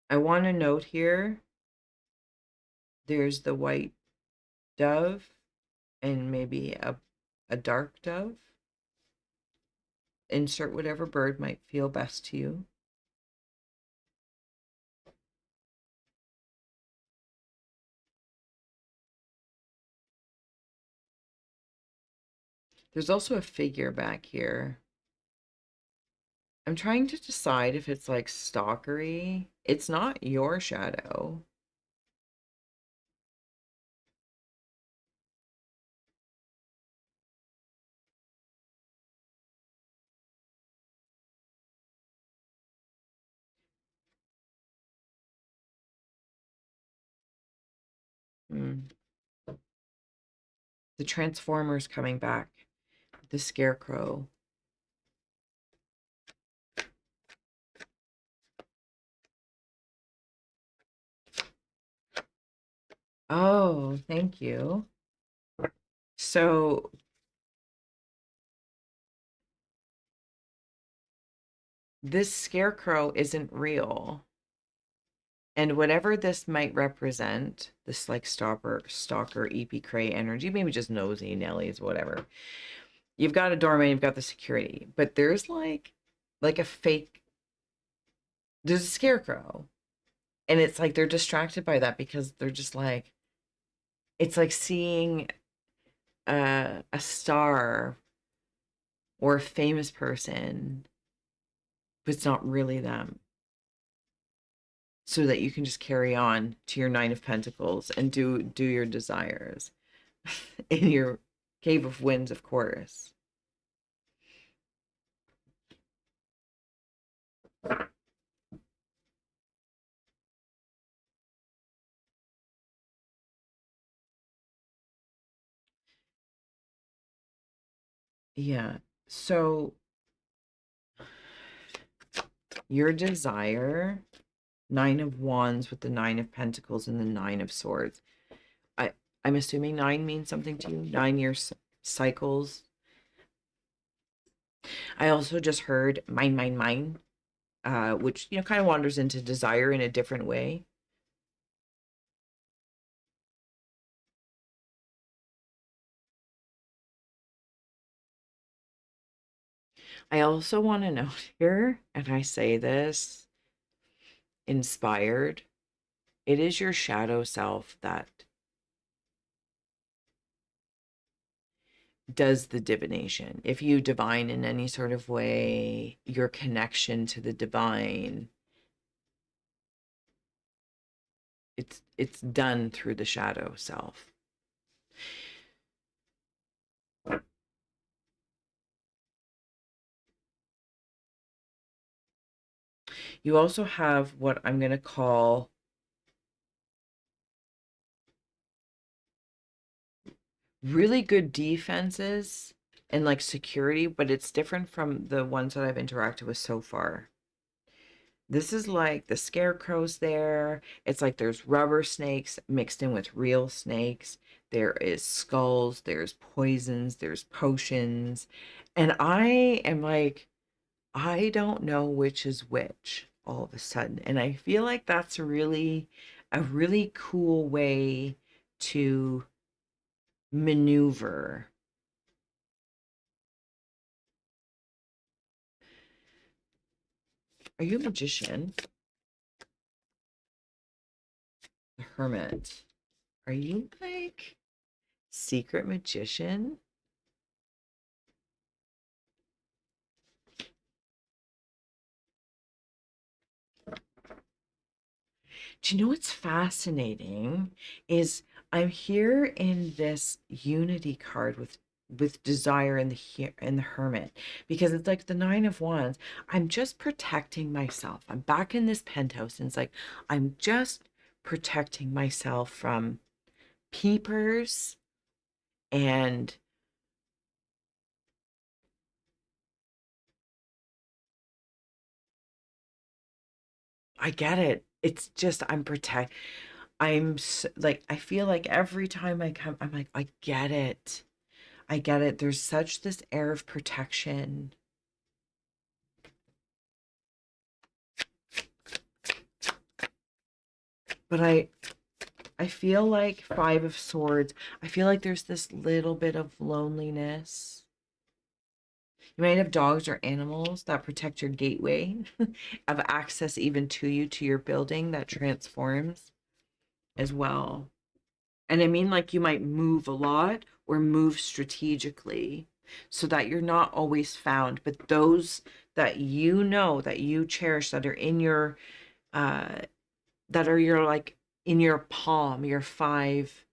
I want to note here there's the white dove and maybe a dark dove. Insert whatever bird might feel best to you. There's also a figure back here. I'm trying to decide if it's like stalkery. It's not your shadow. Hmm. The Transformers coming back. The Scarecrow. Oh, thank you. So this Scarecrow isn't real. And whatever this might represent, this like stalker, EP Cray energy, maybe just nosy Nellies, whatever. You've got a doorman, you've got the security, but there's like a fake, there's a scarecrow. And it's like they're distracted by that because they're just like, it's like seeing a star or a famous person, but it's not really them. So that you can just carry on to your Nine of Pentacles and do your desires in your Cave of Winds, of course. Yeah. So your desire, Nine of Wands with the Nine of Pentacles and the Nine of Swords. I I'm assuming nine means something to you. 9 year cycles. I also just heard mine, which kind of wanders into desire in a different way. I also want to note here, and I say this inspired, it is your shadow self that does the divination. If you divine in any sort of way, your connection to the divine it's done through the shadow self. You also have what I'm going to call really good defenses and like security, but it's different from the ones that I've interacted with so far. This is like the scarecrows there. It's like there's rubber snakes mixed in with real snakes. There is skulls, there's poisons, there's potions. And I am like, I don't know which is which all of a sudden. And I feel like that's a really cool way to maneuver. Are you a magician? The hermit. Are you like secret magician? Do you know what's fascinating is I'm here in this unity card with desire and the hermit, because it's like the nine of wands. I'm just protecting myself. I'm back in this penthouse and it's like I'm just protecting myself from peepers, and I get it. It's just like I feel like every time I come I'm like I get it. I get it. There's such this air of protection. But I feel like five of swords. I feel like there's this little bit of loneliness. You might have dogs or animals that protect your gateway of access even to you, to your building that transforms as well. And I mean, like you might move a lot or move strategically so that you're not always found, but those that you know, that you cherish, that are in uh that are your like in your palm, your five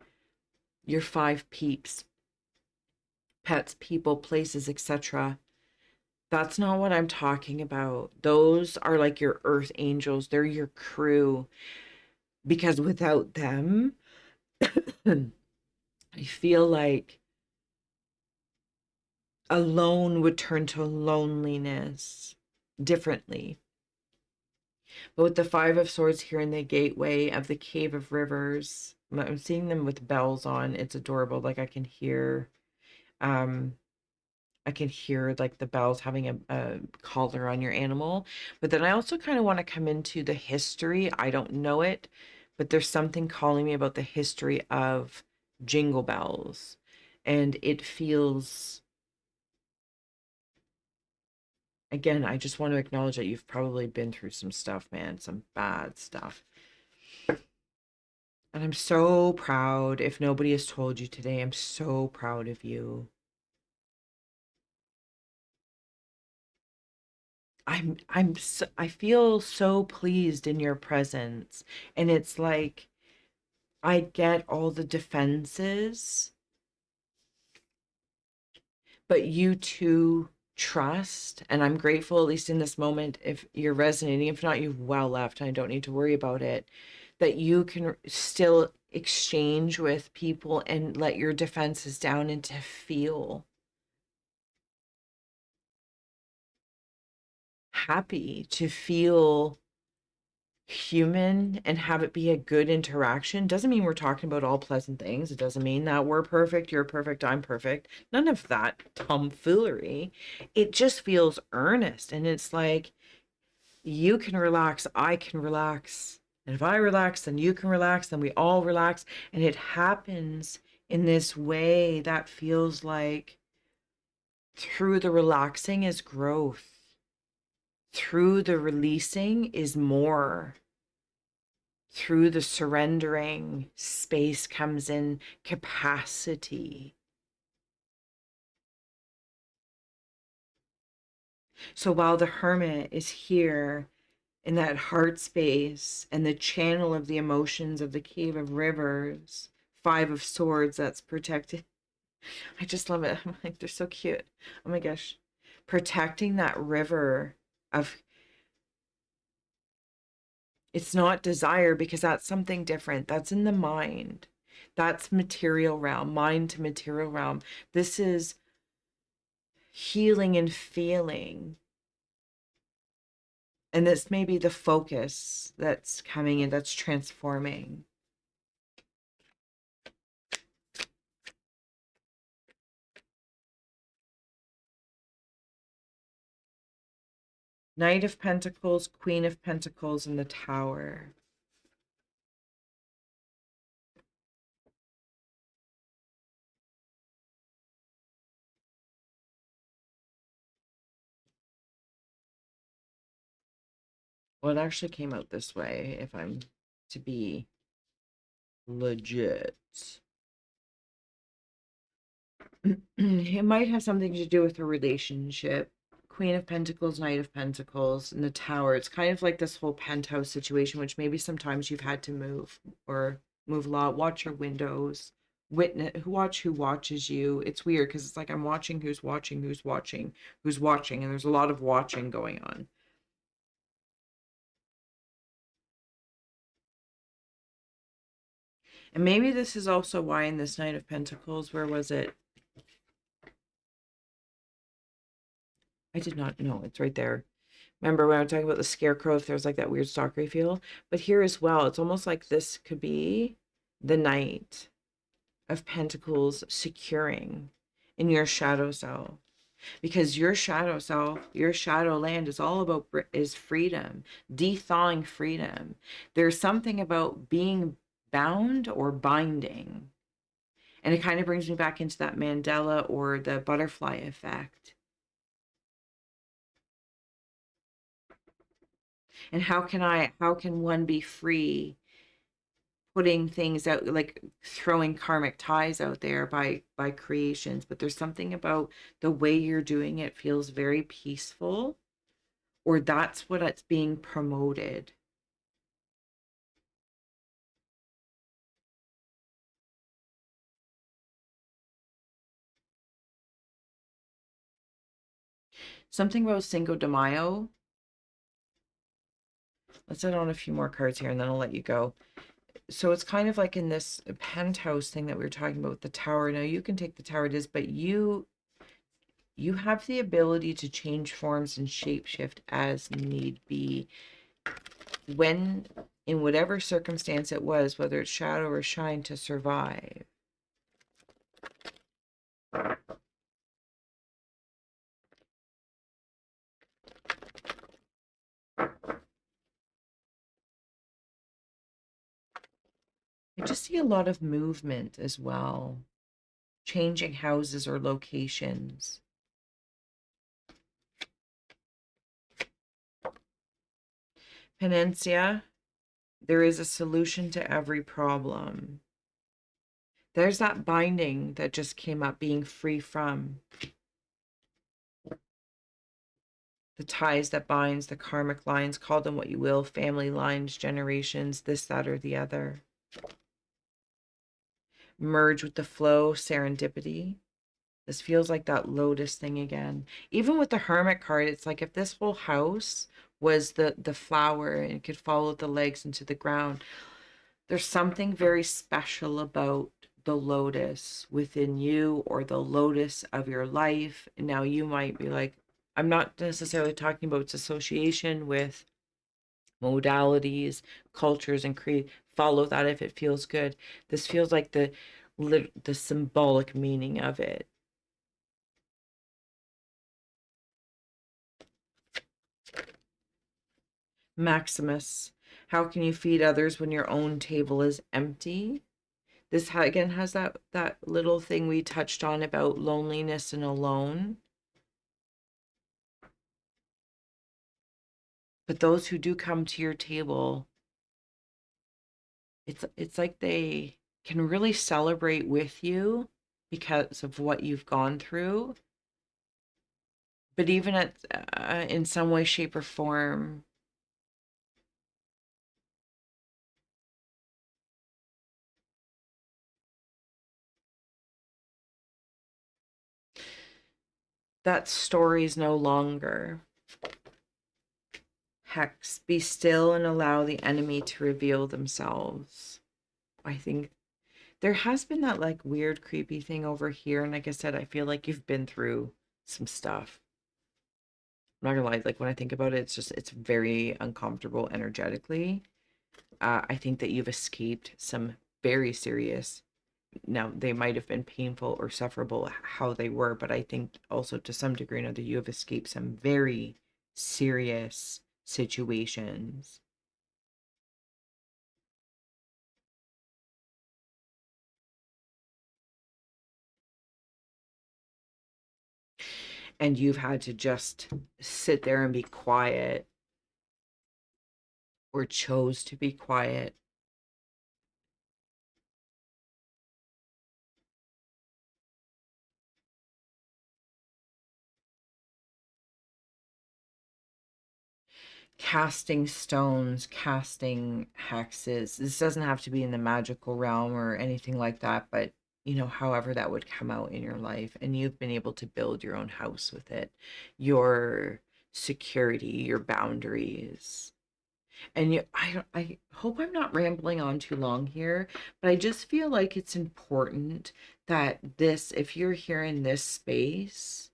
peeps, pets, people, places, etc. That's not what I'm talking about. Those are like your earth angels. They're your crew, because without them, I feel like alone would turn to loneliness differently. But with the five of swords here in the gateway of the cave of rivers, I'm seeing them with bells on. It's adorable. Like um I can hear like the bells having a collar on your animal. But then I also kind of want to come into the history. I don't know it, but there's something calling me about the history of jingle bells. And it feels, again, I just want to acknowledge that you've probably been through some stuff, man, some bad stuff. And I'm so proud. If nobody has told you today, I'm so proud of you. I feel so pleased in your presence. And it's like I get all the defenses, but you too trust. And I'm grateful, at least in this moment, if you're resonating. If not, you've well left, and I don't need to worry about it, that you can still exchange with people and let your defenses down and to feel happy, to feel human and have it be a good interaction. Doesn't mean we're talking about all pleasant things. It doesn't mean that we're perfect, you're perfect, I'm perfect. None of that tomfoolery. It just feels earnest, and it's like you can relax, I can relax. And if I relax, then you can relax, then we all relax. And it happens in this way that feels like through the relaxing is growth, through the releasing is more. Through the surrendering, space comes in, capacity. So while the hermit is here in that heart space and the channel of the emotions of the cave of rivers. Five of swords, that's protected. I just love it. I'm like, they're so cute. Oh my gosh. Protecting that river of, it's not desire, because that's something different. That's in the mind. That's material realm, mind to material realm. This is healing and feeling. And this may be the focus that's coming in, that's transforming. Knight of Pentacles, Queen of Pentacles, and the Tower. Well, it actually came out this way, if I'm to be legit. It might have something to do with a relationship. Queen of Pentacles, Knight of Pentacles, and the Tower. It's kind of like this whole penthouse situation, which maybe sometimes you've had to move or move a lot. Watch your windows. Witness, watch who watches you. It's weird because it's like I'm watching who's watching, who's watching, who's watching, and there's a lot of watching going on. And maybe this is also why in this Knight of Pentacles, where was it? I did not know. It's right there. Remember when I was talking about the scarecrow, if there's like that weird stalkery feel? But here as well, it's almost like this could be the Knight of Pentacles securing in your shadow self. Because your shadow self, your shadow land is all about is freedom, de-thawing freedom. There's something about being bound or binding. And it kind of brings me back into that Mandela or the butterfly effect. And how can one be free putting things out, like throwing karmic ties out there by creations, but there's something about the way you're doing it feels very peaceful, or that's what it's being promoted. Something about Cinco de Mayo. Let's add on a few more cards here and then I'll let you go. So it's kind of like in this penthouse thing that we were talking about with the tower. Now you can take the tower it is, but you have the ability to change forms and shapeshift as need be, when in whatever circumstance it was, whether it's shadow or shine, to survive. I just see a lot of movement as well, changing houses or locations. Penencia, there is a solution to every problem. There's that binding that just came up, being free from the ties that binds, the karmic lines, call them what you will, family lines, generations, this, that, or the other. Merge with the flow, serendipity. This feels like that lotus thing again. Even with the hermit card, it's like if this whole house was the flower and it could follow the legs into the ground. There's something very special about the lotus within you, or the lotus of your life. Now you might be like, I'm not necessarily talking about its association with modalities, cultures, and creed. Follow that if it feels good. This feels like the symbolic meaning of it. Maximus, how can you feed others when your own table is empty? This again has that little thing we touched on about loneliness and alone. But those who do come to your table, it's like they can really celebrate with you because of what you've gone through. But even at in some way, shape, or form, That story's no longer. Hex, be still and allow the enemy to reveal themselves. I think there has been that like weird, creepy thing over here. And like I said, I feel like you've been through some stuff. I'm not gonna lie, like when I think about it, it's very uncomfortable energetically. I think that you've escaped some very serious. Now they might have been painful or sufferable how they were, but I think also to some degree or another you have escaped some very serious situations. And you've had to just sit there and be quiet, or chose to be quiet. Casting stones, casting hexes. This doesn't have to be in the magical realm or anything like that, but however that would come out in your life, and you've been able to build your own house with it, your security, your boundaries. And I hope I'm not rambling on too long here, but I just feel like it's important that this, if you're here in this space,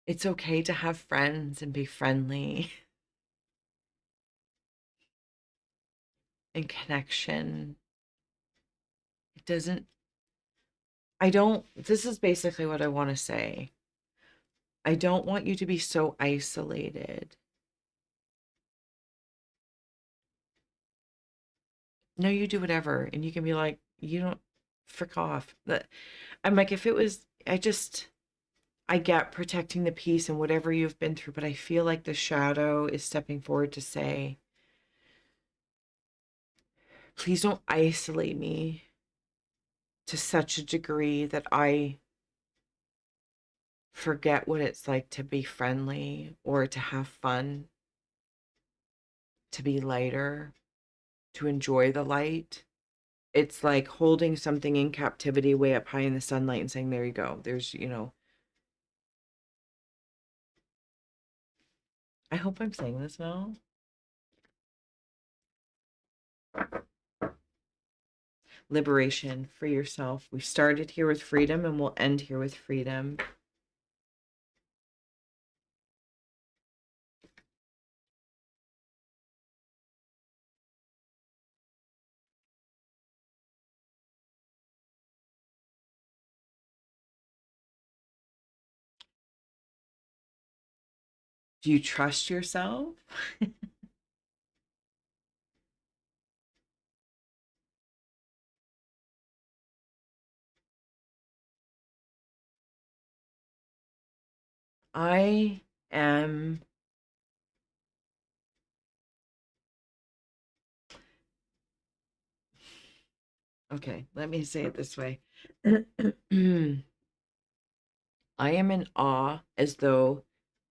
it's okay to have friends and be friendly and connection. It doesn't, I don't, this is basically what I want to say. I don't want you to be so isolated. No, you do whatever. And you can be like, you don't frick off. That I'm like, if it was, I get protecting the peace and whatever you've been through, but I feel like the shadow is stepping forward to say, please don't isolate me to such a degree that I forget what it's like to be friendly or to have fun, to be lighter, to enjoy the light. It's like holding something in captivity way up high in the sunlight and saying, there you go. I hope I'm saying this well. Liberation for yourself. We started here with freedom and we'll end here with freedom. Do you trust yourself? I am, okay, let me say it this way. I am in awe as though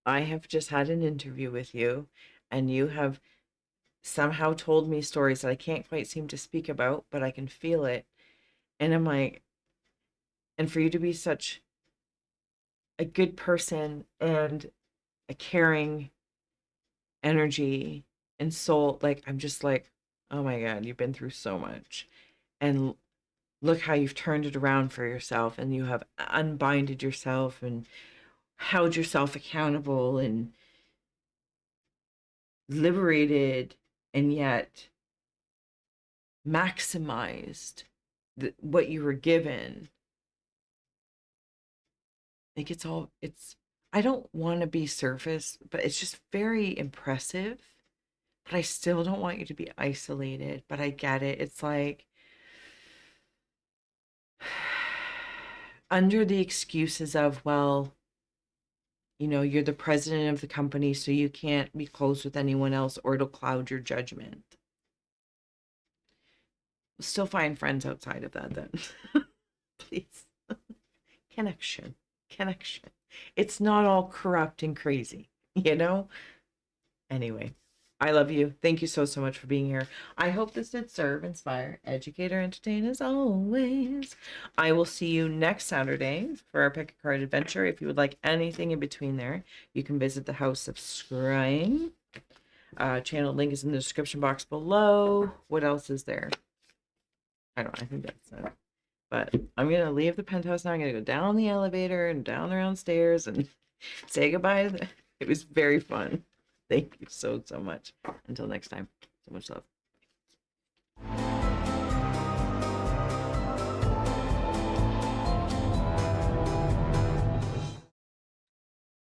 I have just had an interview with you and you have somehow told me stories that I can't quite seem to speak about, but I can feel it. And I'm like, and for you to be such a good person and a caring energy and soul, like, I'm just like, oh my God, you've been through so much. And look how you've turned it around for yourself and you have unbinded yourself and held yourself accountable and liberated and yet maximized what you were given. Like I don't want to be surface, but it's just very impressive. But I still don't want you to be isolated. But I get it. It's like under the excuses of, well, you're the president of the company, so you can't be close with anyone else or it'll cloud your judgment. Still find friends outside of that then. Please. Connection. Connection. It's not all corrupt and crazy, you know? Anyway, I love you. Thank you so, so much for being here. I hope this did serve, inspire, educate, or entertain as always. I will see you next Saturday for our pick a card adventure. If you would like anything in between there, you can visit the House of Scrying. Channel link is in the description box below. What else is there? I think that's it. But I'm going to leave the penthouse now. I'm going to go down the elevator and down around stairs and say goodbye. It was very fun. Thank you so, so much. Until next time, so much love.